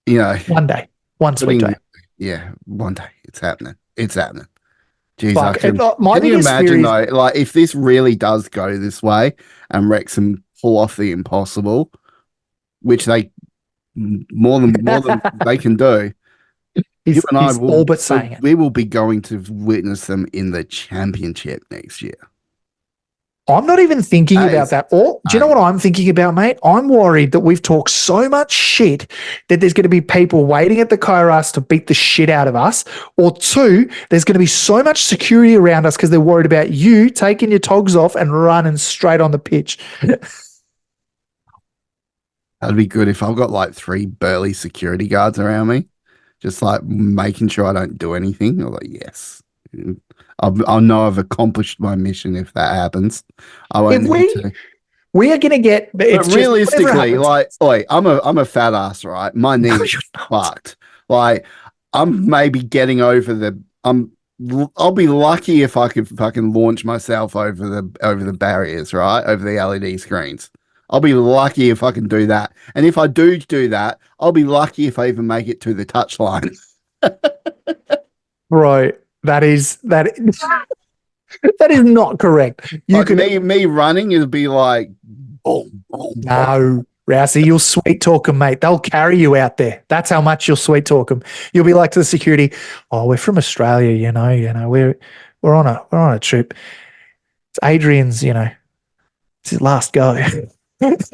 One day. One sweet day. Yeah, one day. It's happening. It's happening. Jeez, can you imagine though, like if this really does go this way and Wrexham pull off the impossible, which they more than they can do, you and I will, all but saying it. We will be going to witness them in the championship next year. I'm not even thinking about that. Or do you know what I'm thinking about, mate? I'm worried that we've talked so much shit that there's going to be people waiting at the Kairos to beat the shit out of us. Or two, there's going to be so much security around us because they're worried about you taking your togs off and running straight on the pitch. That'd be good if I've got like 3 burly security guards around me, just like making sure I don't do anything. I'm like, yes. I'll know I've accomplished my mission if that happens. I won't need to. We are going to get. But realistically, like, I'm a fat ass, right? My knee's fucked. Like, I'm maybe getting over I'll be lucky if I could fucking launch myself over the barriers, right? Over the LED screens. I'll be lucky if I can do that. And if I do that, I'll be lucky if I even make it to the touchline. Right. That is not correct. Me running it'll be like boom, boom. No, Rousey, you'll sweet talk them, mate. They'll carry you out there. That's how much you'll sweet talk them. You'll be like to the security, "Oh, we're from Australia, we're on a trip. It's Adrian's, it's his last go. This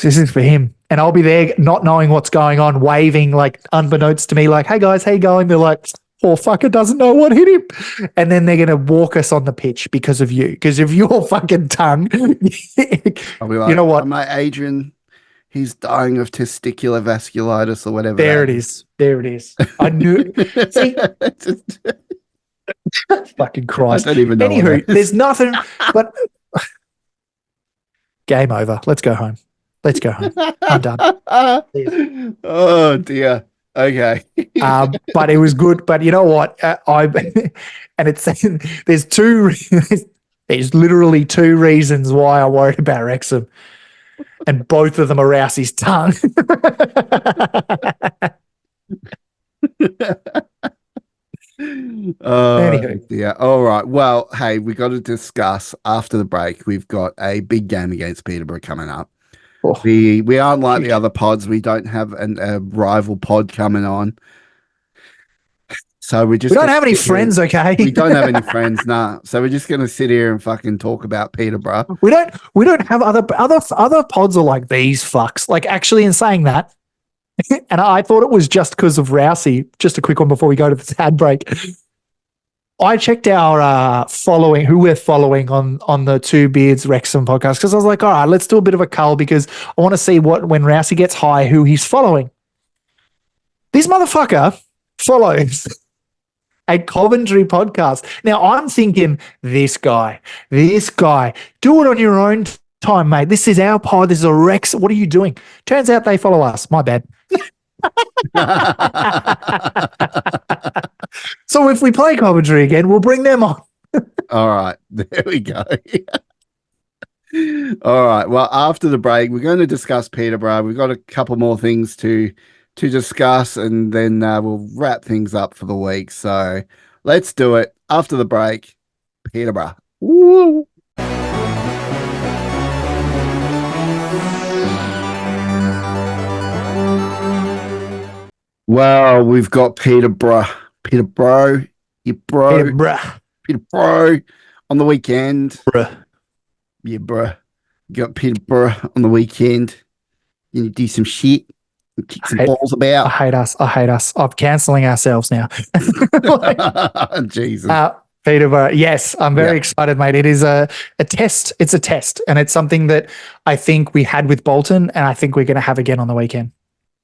is for him." And I'll be there not knowing what's going on, waving like unbeknownst to me, like, "Hey guys, how you going?" They're like, "Poor fucker doesn't know what hit him." And then they're going to walk us on the pitch because of you, because of your fucking tongue. I'll be like, you know what? Mate, Adrian, he's dying of testicular vasculitis or whatever. There it is. I knew. See? Fucking Christ. I don't even know. Anywho, there's nothing but game over. Let's go home. I'm done. Oh dear. Okay. But it was good. But you know what? There's literally 2 reasons why I worried about Wrexham, and both of them are Rousey's tongue. Anywho. Yeah. All right. Well, hey, we got to discuss after the break. We've got a big game against Peterborough coming up. Oh, we aren't like the other pods. We don't have a rival pod coming on. So we don't have any friends, okay? We don't have any friends, nah. So we're just gonna sit here and fucking talk about Peterborough. We don't have other pods are like these fucks. Like, actually, in saying that, and I thought it was just because of Rousey. Just a quick one before we go to this ad break. I checked our following, who we're following on the Two Beards Wrexham podcast, because I was like, all right, let's do a bit of a cull because I want to see when Rousey gets high, who he's following. This motherfucker follows a Coventry podcast. Now I'm thinking, this guy, do it on your own time, mate. This is our pod. This is a Rex. What are you doing? Turns out they follow us. My bad. So if we play Coventry again, we'll bring them on. All right, there we go. All right. Well, after the break, we're going to discuss Peterborough. We've got a couple more things to discuss, and then we'll wrap things up for the week. So let's do it after the break. Peterborough. Woo! Well, we've got Peterborough, Peterborough on the weekend. Bruh. Yeah, bruh. You got Peterborough on the weekend. You need to do some shit and kick some balls about. I hate us. I'm cancelling ourselves now. Jesus. Peterborough. Yes, I'm very excited, mate. It is a test. It's a test. And it's something that I think we had with Bolton, and I think we're going to have again on the weekend.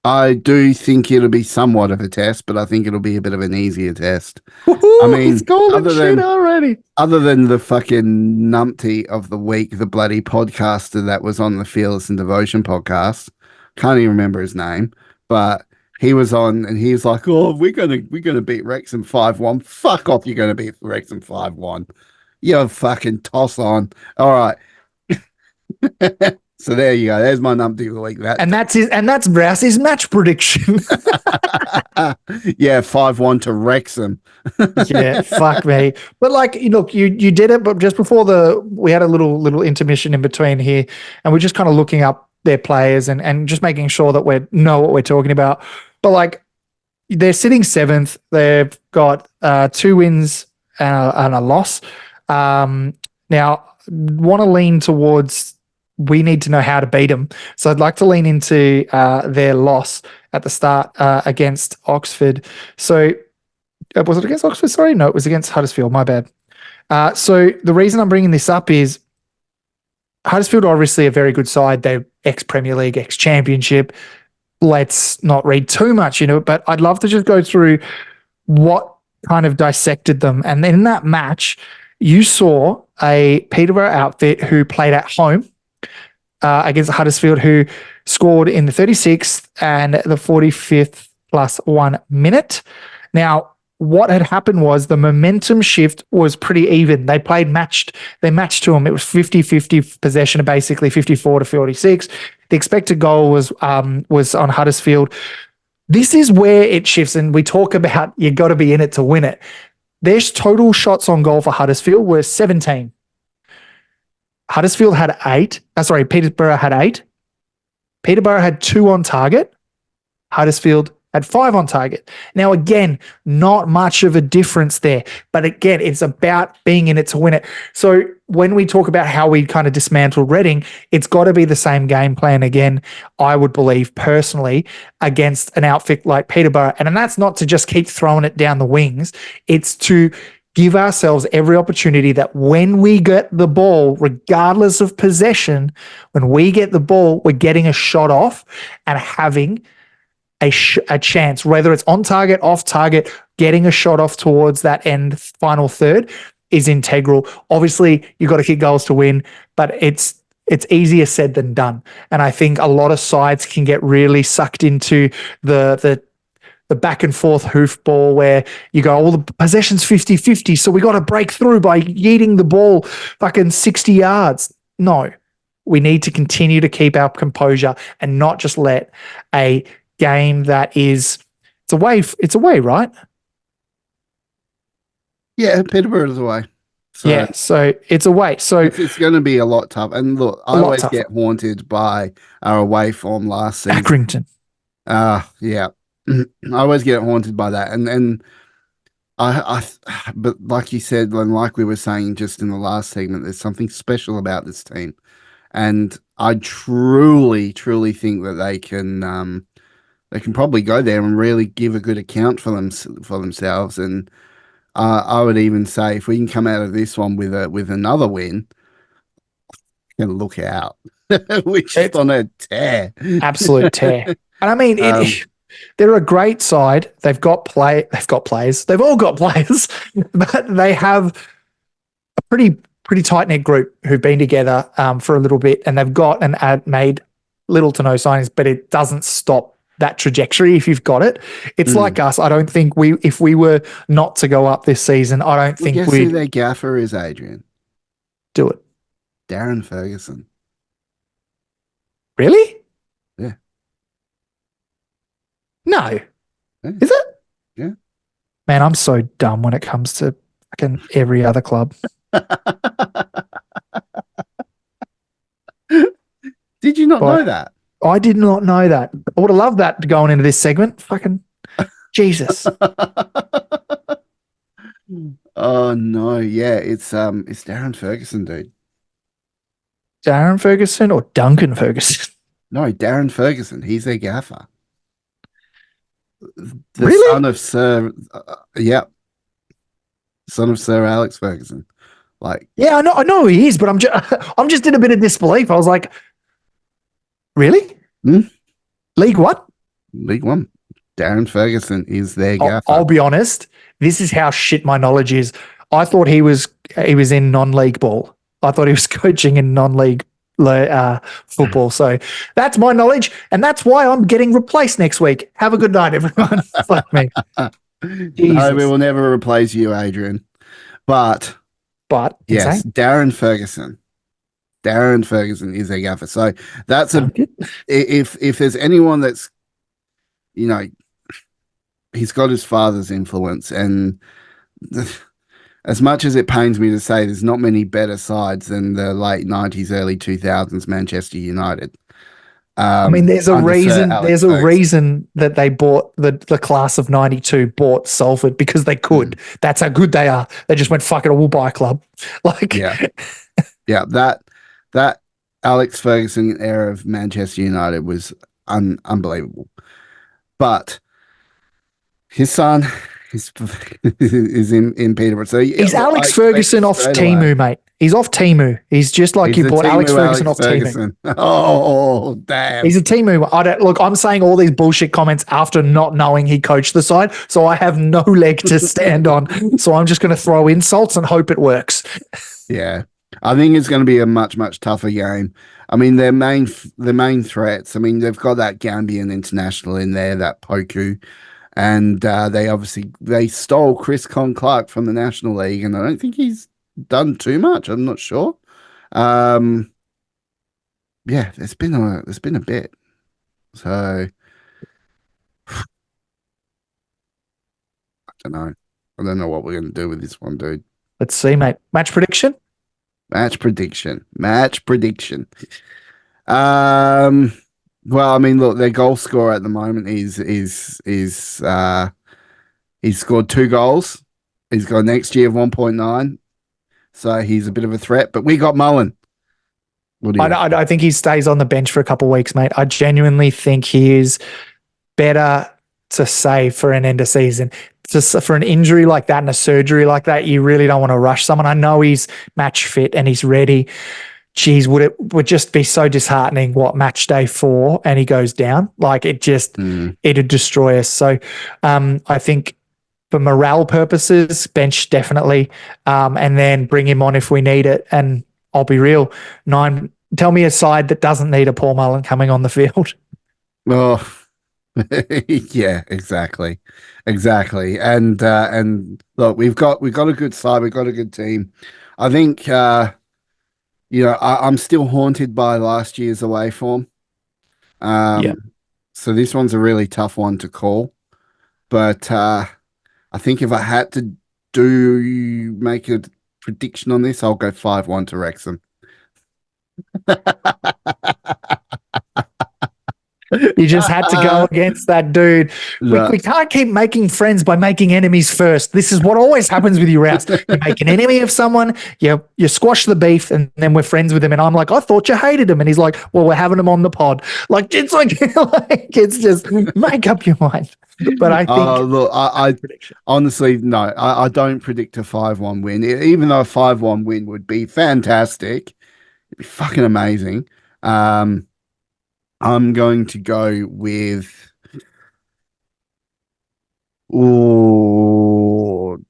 I do think it'll be somewhat of a test, but I think it'll be a bit of an easier test. Woo-hoo, I mean, he's calling shit already. Other than the fucking numpty of the week, the bloody podcaster that was on the Fearless and Devotion podcast, can't even remember his name, but he was on and he was like, "Oh, we're gonna beat Wrexham 5-1. Fuck off, you're gonna beat Wrexham 5-1. You're fucking toss on." All right. So there you go. There's my numpty of the week. And that's Rousey's match prediction. Yeah, 5-1 to Wrexham. Yeah, fuck me. But like, look, you did it, but just before we had a little intermission in between here, and we're just kind of looking up their players and just making sure that we know what we're talking about. But like, they're sitting 7th. They've got 2 wins and a loss. Now, want to lean towards, we need to know how to beat them. So I'd like to lean into their loss at the start against Oxford. So was it against Oxford? Sorry, no, it was against Huddersfield. My bad. So the reason I'm bringing this up is Huddersfield are obviously a very good side. They're ex-Premier League, ex-Championship. Let's not read too much into it, but I'd love to just go through what kind of dissected them. And then in that match, you saw a Peterborough outfit who played at home against Huddersfield, who scored in the 36th and the 45th plus 1 minute. Now, what had happened was the momentum shift was pretty even. They matched to them. It was 50-50 possession, basically 54 to 46. The expected goal was on Huddersfield. This is where it shifts, and we talk about you got to be in it to win it. Their total shots on goal for Huddersfield were 17. Huddersfield had 8. Peterborough had 8. Peterborough had 2 on target. Huddersfield had 5 on target. Now, again, not much of a difference there. But again, it's about being in it to win it. So when we talk about how we kind of dismantled Reading, it's got to be the same game plan again, I would believe personally, against an outfit like Peterborough. And that's not to just keep throwing it down the wings. It's to give ourselves every opportunity that when we get the ball, regardless of possession, when we get the ball, we're getting a shot off and having a chance, whether it's on target, off target, getting a shot off towards that end final third is integral. Obviously, you've got to kick goals to win, but it's easier said than done. And I think a lot of sides can get really sucked into the back and forth hoofball where you go, all the possession's 50-50, so we got to break through by yeeting the ball fucking 60 yards. No, we need to continue to keep our composure and not just let a game that is, it's away, right? Yeah, Peterborough is away. So, yeah, so it's away. So it's going to be a lot tough. And look, I always get haunted by our away form last season. Accrington. Yeah. I always get haunted by that. And but like you said, and like we were saying just in the last segment, there's something special about this team. And I truly, truly think that they can probably go there and really give a good account for themselves. And I would even say if we can come out of this one with another win, can look out. We're just on a tear. Absolute tear. And I mean, They're a great side. They've got players. They've all got players, but they have a pretty tight knit group who've been together for a little bit, and they've got and made little to no signings, but it doesn't stop that trajectory if you've got it. It's like us. I don't think if we were not to go up this season, I don't think Guess who we'd their gaffer is, Adrian? do it. Darren Ferguson. Really? Yeah. No. Yeah. Is it? Yeah. Man, I'm so dumb when it comes to fucking every other club. Did you not know that? I did not know that. I would have loved that going into this segment. Fucking Jesus. Oh no, yeah, it's Darren Ferguson, dude. Darren Ferguson or Duncan Ferguson? No, Darren Ferguson. He's their gaffer. The Really? son of Sir, son of Sir Alex Ferguson. Like, yeah, I know who he is, but I'm just in a bit of disbelief. I was like, really? League what? League One. Darren Ferguson is their gaffer. I'll be honest. This is how shit my knowledge is. I thought he was in non-league ball. I thought he was coaching in non-league football. So that's my knowledge, and that's why I'm getting replaced next week. Have a good night, everyone. Fuck me. No, we will never replace you, Adrian. But yes, insane. Darren Ferguson. Darren Ferguson is their gaffer. So that's if there's anyone that's, you know, he's got his father's influence, and as much as it pains me to say, there's not many better sides than the late 90s, early 2000s Manchester United. I mean, there's a reason. There's a reason that they bought the class of '92 bought Salford, because they could. That's how good they are. They just went, fuck it, we'll buy a club. Like, yeah. That Alex Ferguson era of Manchester United was unbelievable. But his son is in Peterborough. So he's Alex Ferguson off Temu, mate. He's off Temu. He's just like you bought Alex Ferguson off Temu. Oh, damn. He's a Temu. I'm saying all these bullshit comments after not knowing he coached the side, so I have no leg to stand on. So I'm just going to throw insults and hope it works. Yeah. I think it's going to be a much, much tougher game. I mean, their main threats, I mean, they've got that Gambian international in there, that Poku. And they stole Chris Clark from the National League, and I don't think he's done too much. I'm not sure. Yeah, there's been a bit. So I don't know. I don't know what we're going to do with this one, dude. Let's see, mate. Match prediction. Well, I mean, look, their goal scorer at the moment is he's scored 2 goals. He's got an XG of 1.9, so he's a bit of a threat. But we got Mullen. I think he stays on the bench for a couple of weeks, mate. I genuinely think he is better to save for an end of season. Just for an injury like that and a surgery like that, you really don't want to rush someone. I know he's match fit and he's ready. Geez, would just be so disheartening match day 4 and he goes down. Like, it'd destroy us. So I think for morale purposes, bench definitely, and then bring him on if we need it. And I'll be real, tell me a side that doesn't need a Paul Mullen coming on the field. Oh, yeah, exactly. And look, we've got a good side, we've got a good team. I think I'm still haunted by last year's away form. So this one's a really tough one to call. But I think if I had to make a prediction on this, I'll go 5-1 to Wrexham. You just had to go against that dude. We can't keep making friends by making enemies first. This is what always happens with you, Rouse. You make an enemy of someone, you squash the beef, and then we're friends with him. And I'm like, I thought you hated him. And he's like, well, we're having him on the pod. Like, it's it's just make up your mind. But I think look, I honestly, no, I don't predict a 5-1 win. Even though a 5-1 win would be fantastic, it'd be fucking amazing. I'm going to go with Ooh,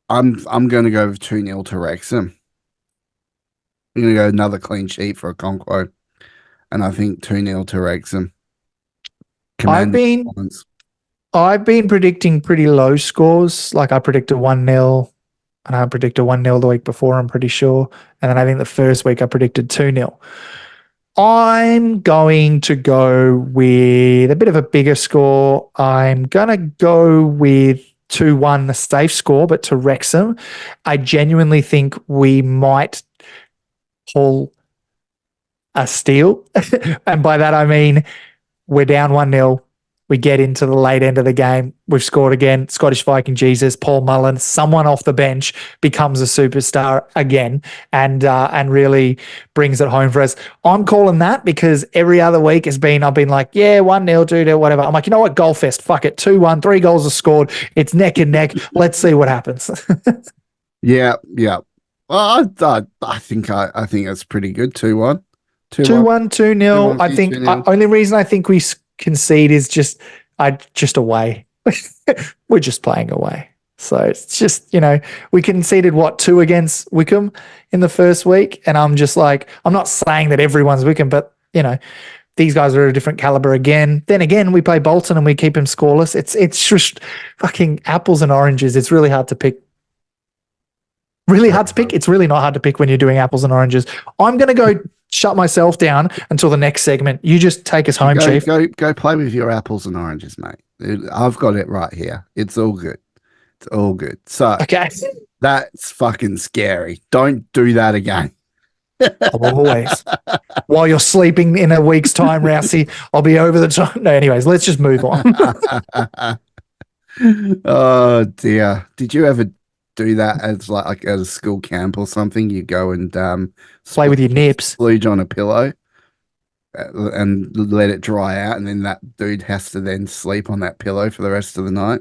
I'm going to go with 2-0 to Wrexham. I'm going to go another clean sheet for a Conquo, and I think 2-0 to Wrexham. I've Commanding been performance. I've been predicting pretty low scores. Like I predicted 1-0 and I predicted 1-0 the week before, I'm pretty sure. And then I think the first week I predicted 2-0. I'm going to go with a bit of a bigger score. I'm going to go with 2-1, the safe score, but to Wrexham. I genuinely think we might pull a steal. And by that, I mean we're down 1-0. We get into the late end of the game. We've scored again. Scottish Viking Jesus, Paul Mullen, someone off the bench becomes a superstar again and really brings it home for us. I'm calling that because every other week I've been like, yeah, 1-0, 2-0, whatever. I'm like, you know what? Goal fest. Fuck it. 2-1, 3 goals are scored. It's neck and neck. Let's see what happens. Yeah, yeah. Well, I think that's pretty good. 2-1. 2-1, 2-0. 2-1 I for you, think 2-0. only reason I think we concede is just away. We're just playing away. So it's just, we conceded 2 against Wickham in the first week. And I'm just like, I'm not saying that everyone's Wickham, but these guys are a different caliber again. Then again, we play Bolton and we keep him scoreless. It's just fucking apples and oranges. It's really hard to pick. Really hard to pick. It's really not hard to pick when you're doing apples and oranges. I'm going to go shut myself down until the next segment. You just take us home, Chief. Go play with your apples and oranges, mate. I've got it right here. It's all good. It's all good. So Okay. that's fucking scary. Don't do that again. Always. While you're sleeping in a week's time, Rousey, I'll be over the top. No, anyways, let's just move on. Oh dear. Did you ever do that as like at a school camp or something? You go and Play with your nips. splooge on a pillow and let it dry out, and then that dude has to then sleep on that pillow for the rest of the night.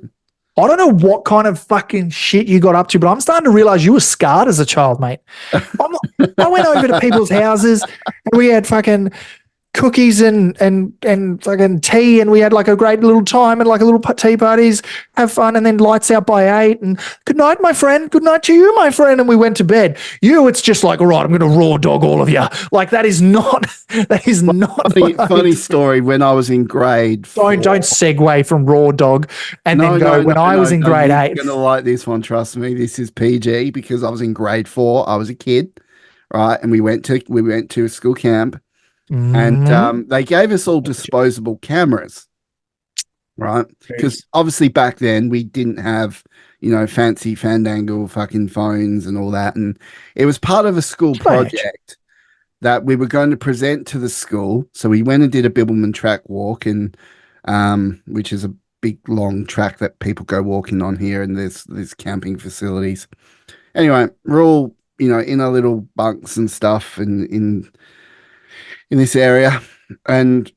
I don't know what kind of fucking shit you got up to, but I'm starting to realize you were scarred as a child, mate. I went over to people's houses and we had fucking cookies and fucking tea, and we had like a great little time and like a little tea parties, have fun, and then lights out by 8 and good night, my friend, good night to you, my friend, and we went to bed. It's just like, all right, I'm going to raw dog all of you. Like that is not funny story. When I was in grade 4, don't segue from raw dog and then go when I was in grade 8. You're gonna like this one, trust me. This is PG because I was in grade 4. I was a kid, right, and we went to a school camp. And they gave us all disposable cameras, right? Because obviously back then we didn't have, fancy Fandangle fucking phones and all that. And it was part of a school project that we were going to present to the school. So we went and did a Bibbleman track walk, and which is a big long track that people go walking on here, and there's camping facilities. Anyway, we're all in our little bunks and stuff, and in this area, and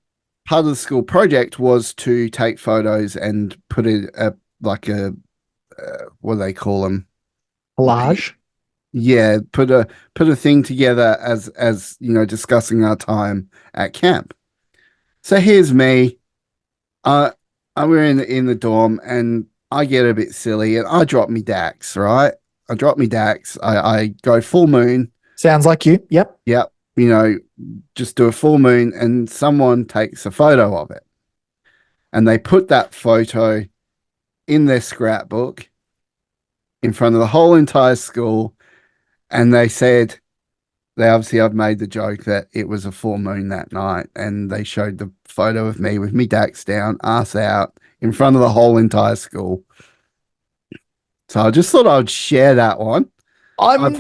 part of the school project was to take photos and put it what do they call them? Collage. Yeah, put a thing together as discussing our time at camp. So here's me. We're in the dorm, and I get a bit silly, and I drop me Dax. Right, I drop me Dax. I go full moon. Sounds like you. Yep. Just do a full moon, and someone takes a photo of it, and they put that photo in their scrapbook in front of the whole entire school. And they said, I've made the joke that it was a full moon that night, and they showed the photo of me with me Dax down, ass out, in front of the whole entire school. So I just thought I'd share that one. I'm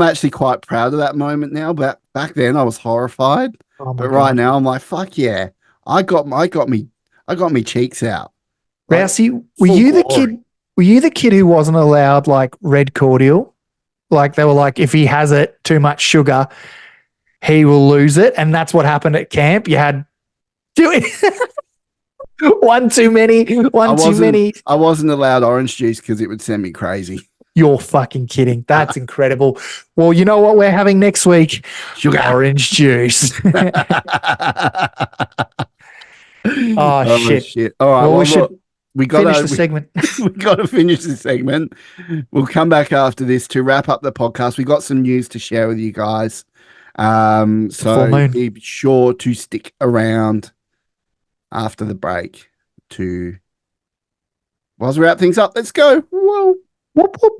actually quite proud of that moment now, but back then I was horrified. But right now I'm like, fuck yeah. I got me cheeks out. Rousey, were you the kid who wasn't allowed like red cordial? Like they were like, if he has it too much sugar, he will lose it. And that's what happened at camp. You had one too many. I wasn't allowed orange juice because it would send me crazy. You're fucking kidding. That's incredible. Well, you know what we're having next week? Sugar. Orange juice. Oh, shit. shit! All right, Well, we well look, should we finish gotta the segment. we gotta finish this segment. We'll come back after this to wrap up the podcast. We got some news to share with you guys. The full So moon. be sure to stick around after the break to whilst we wrap things up. Let's go. Whoa. Whoop, whoop.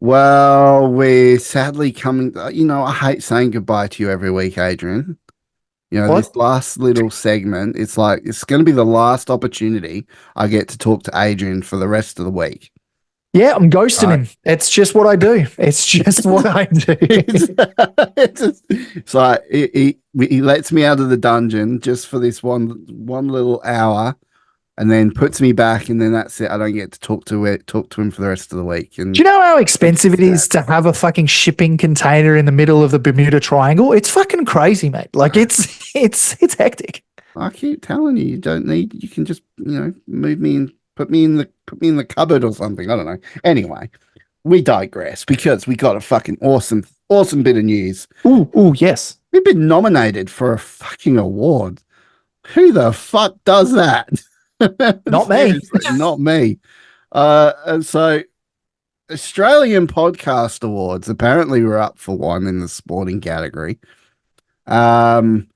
Well, we're sadly coming. I hate saying goodbye to you every week, Adrian. This What? last little segment, it's like it's going to be the last opportunity I get to talk to Adrian for the rest of the week. Yeah, I'm ghosting Right. him. It's just what I do. It's just what I do. It's like he lets me out of the dungeon just for this one little hour, and then puts me back, and then that's it. I don't get to talk to him for the rest of the week. And Do you know how expensive it is to have a fucking shipping container in the middle of the Bermuda Triangle? It's fucking crazy, mate. Like it's hectic. I keep telling you, you don't need. You can just move me and put me in the cupboard or something. I don't know. Anyway, we digress because we got a fucking awesome bit of news. Ooh, yes. We've been nominated for a fucking award. Who the fuck does that? Not me. Not me. And so Australian Podcast Awards. Apparently, we're up for one in the sporting category. Why?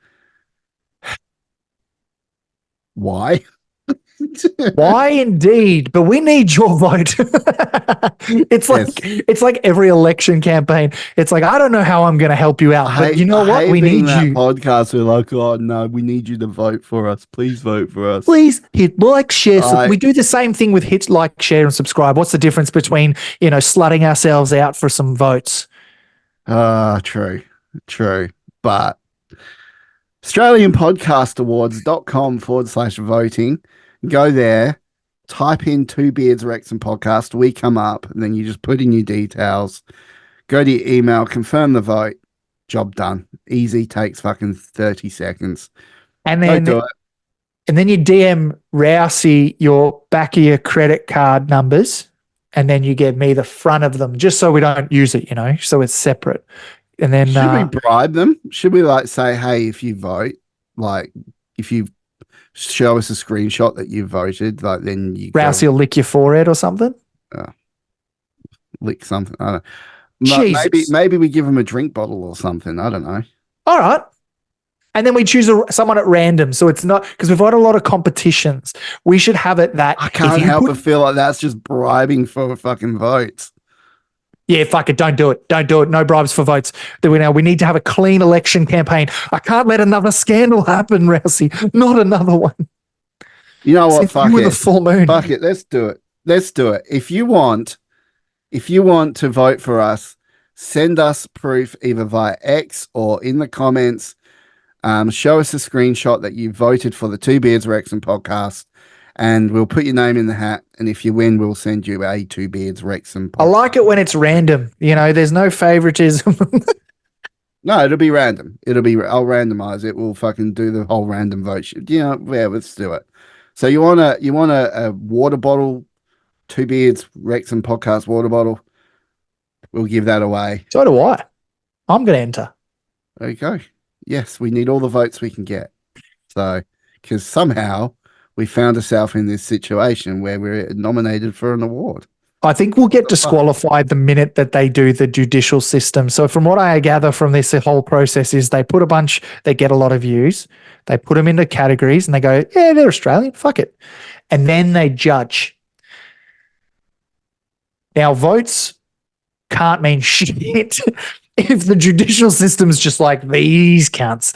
Why indeed? But we need your vote. It's like every election campaign. It's like, I don't know how I'm going to help you out, but you know what? We need that you. podcast. We're like, oh no, we need you to vote for us. Please vote for us. Please hit like, share. We do the same thing with hit like, share, and subscribe. What's the difference between slutting ourselves out for some votes? True. But AustralianPodcastAwards.com/voting. Go there, type in Two Beards Wrexham podcast. We come up, and then you just put in your details. Go to your email, confirm the vote. Job done. Easy, takes fucking 30 seconds. And then do it. And then you DM Rousey your back of your credit card numbers, and then you give me the front of them, just so we don't use it, so it's separate. And then should we bribe them? Should we say, hey, if you vote, if you show us a screenshot that you voted, then you Rousey will lick your forehead or something? Lick something. I don't know. Maybe we give them a drink bottle or something. I don't know. All right. And then we choose someone at random. So it's not, because we've got a lot of competitions. We should have it that I can't help but feel like that's just bribing for fucking votes. Yeah, fuck it. Don't do it. No bribes for votes. We need to have a clean election campaign. I can't let another scandal happen, Rousey. Not another one. You know what? Fuck it. The full moon. Fuck it. Let's do it. If you want to vote for us, send us proof either via X or in the comments. Show us a screenshot that you voted for the Two Beards Wrexham podcast, and we'll put your name in the hat. And if you win, we'll send you a Two Beards Wrexham podcast. I like it when it's random. There's no favoritism. No, it'll be random. I'll randomize it. We'll fucking do the whole random vote shit. Let's do it. So you want a water bottle, Two Beards Wrexham podcast water bottle? We'll give that away. So do I. I'm going to enter. There you go. Yes, we need all the votes we can get. So, because somehow we found ourselves in this situation where we're nominated for an award. I think we'll get disqualified the minute that they do the judicial system. So from what I gather from this whole process is they get a lot of views, they put them into categories and they go, yeah, they're Australian, fuck it. And then they judge. Now, votes can't mean shit if the judicial system's just like these cunts.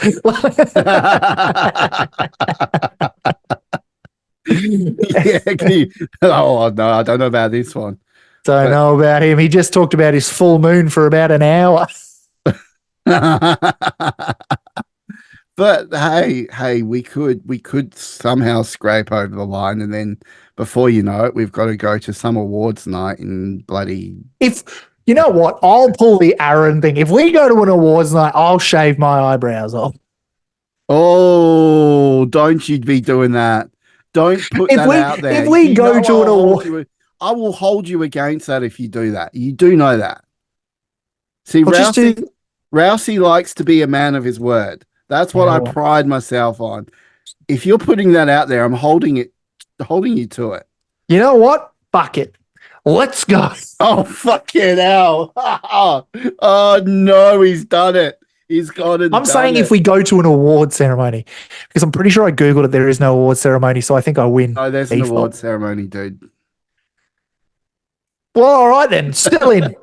Oh no, I don't know about this one. Don't know about him. He just talked about his full moon for about an hour. But hey, we could somehow scrape over the line, and then before you know it, we've got to go to some awards night in bloody. If you know what, I'll pull the Aaron thing. If we go to an awards night, I'll shave my eyebrows off. Oh, don't you be doing that. Don't put that out there. If we go to an award, I will hold you against that if you do that. You do know that. See, I'll just do. Rousey likes to be a man of his word. That's what I Oh, pride myself on. If you're putting that out there, I'm holding you to it. you know what? Fuck it. Let's go. Oh, fucking hell. Oh, no, he's done it. He's gone and I'm done saying it. if we go to an award ceremony, because I'm pretty sure I Googled it, there is no award ceremony, so I think I win. Oh, there's an Default. award ceremony, dude. Well, all right then. Still in.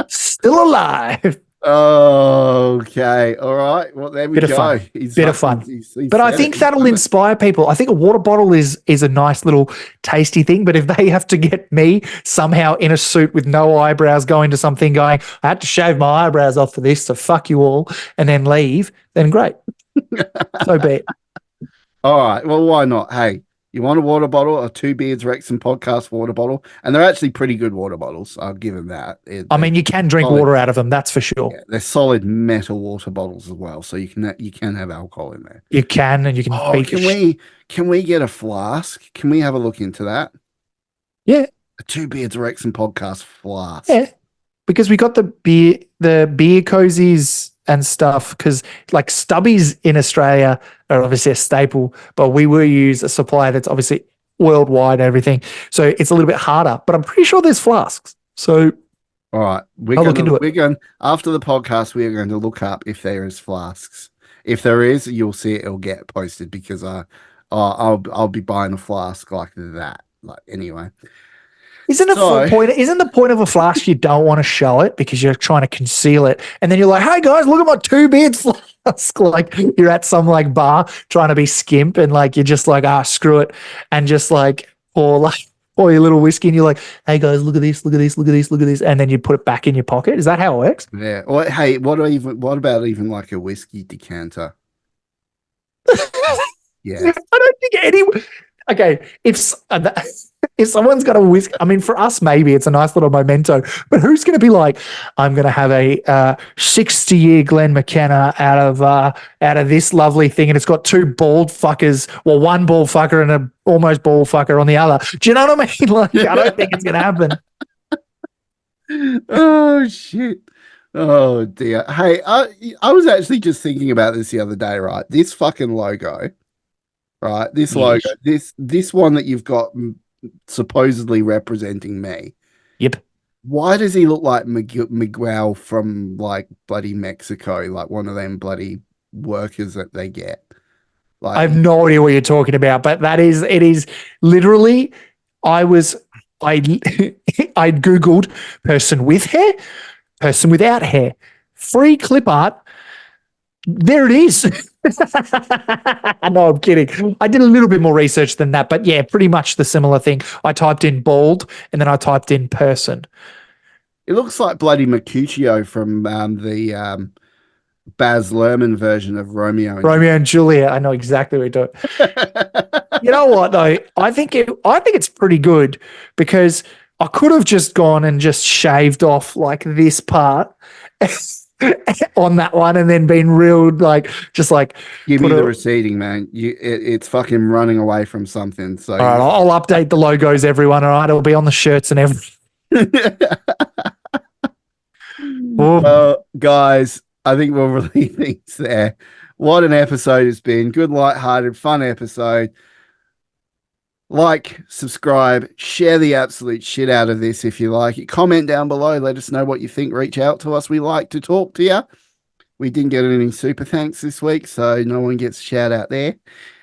Still alive. Okay. All right. Well, there we Bit of go. fun. He's Bit of fucking, fun. he's But I said it. think He's that'll done it. inspire people. I think a water bottle is a nice little tasty thing. But if they have to get me somehow in a suit with no eyebrows going to something going, I had to shave my eyebrows off for this, so fuck you all, and then leave, then great. So be it. All right. Well, why not? Hey, you want a water bottle, a Two Beards Wrexham podcast water bottle? And they're actually pretty good water bottles. I'll give them that. I mean, you can drink solid, water out of them, that's for sure. yeah, they're solid metal water bottles as well. So you can have alcohol in there. You can, and you can Oh, can we get a flask? Can we have a look into that? Yeah. A Two Beards Wrexham podcast flask. Yeah. Because we got the beer cozies and stuff, because like Stubbies in Australia are obviously a staple, but we will use a supplier that's obviously worldwide and everything. So it's a little bit harder, but I'm pretty sure there's flasks. So all right, I'll look into it. We're going after the podcast. We are going to look up if there is flasks. If there is, you'll see it'll get posted because I'll be buying a flask like that. Like anyway. Isn't the point of a flask you don't want to show it because you're trying to conceal it, and then you're like, "Hey guys, look at my Two Beards flask!" Like you're at some like bar trying to be skimp, and like you're just like, screw it, and just like pour your little whiskey, and you're like, "Hey guys, look at this, look at this, look at this, look at this," and then you put it back in your pocket. Is that how it works? Yeah. Well, hey, what about even like a whiskey decanter? Yeah. I don't think anyone. Okay, if someone's got a whiskey, I mean, for us, maybe it's a nice little memento, but who's going to be like, I'm going to have a 60-year Glen McKenna out of this lovely thing, and it's got two bald fuckers, well, one bald fucker and a almost bald fucker on the other. Do you know what I mean? Like, I don't think it's going to happen. Oh, shit. Oh, dear. Hey, I was actually just thinking about this the other day, right? This fucking logo. Right, this logo, this one that you've got supposedly representing me. Yep. Why does he look like Miguel from like bloody Mexico, like one of them bloody workers that they get? Like, I have no idea what you're talking about, but it is literally. I Googled person with hair, person without hair, free clip art. There it is. No, I'm kidding. I did a little bit more research than that, but yeah, pretty much the similar thing. I typed in bald and then I typed in person. it looks like bloody Mercutio from the Baz Luhrmann version of Romeo and Juliet. I know exactly what you're doing. You know what though? I think it's pretty good because I could have just gone and just shaved off like this part on that one and then been real like just like give me the receding, man. It's fucking running away from something. So all right, I'll update the logos, everyone. All right, it'll be on the shirts and everything. Well, guys, I think we'll leave things there. What an episode it's been. Good, light-hearted, fun episode. Like, subscribe, share the absolute shit out of this if you like it. Comment down below. Let us know what you think. Reach out to us. We like to talk to you. We didn't get any super thanks this week, so no one gets a shout out there.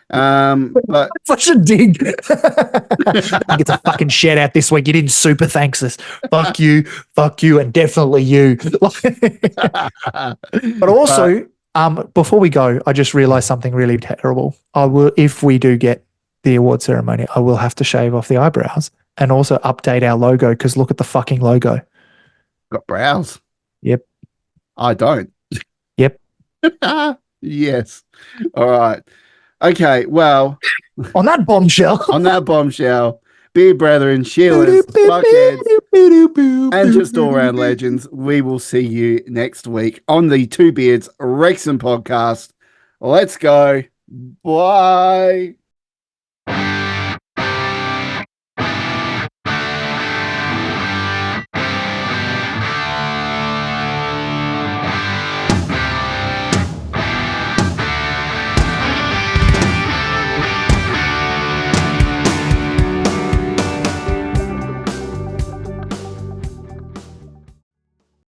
But such a dig. I get a fucking shout out this week. You didn't super thanks us. Fuck you, and definitely you. But also, before we go, I just realized something really terrible. I will, if we do get the award ceremony, I will have to shave off the eyebrows and also update our logo because look at the fucking logo. Got brows? Yep. I don't. Yep. Yes. All right. Okay. Well, on that bombshell, beer brethren, Sheilas, fuckheads, and just all round legends, we will see you next week on the Two Beards Wrexham podcast. Let's go. Bye.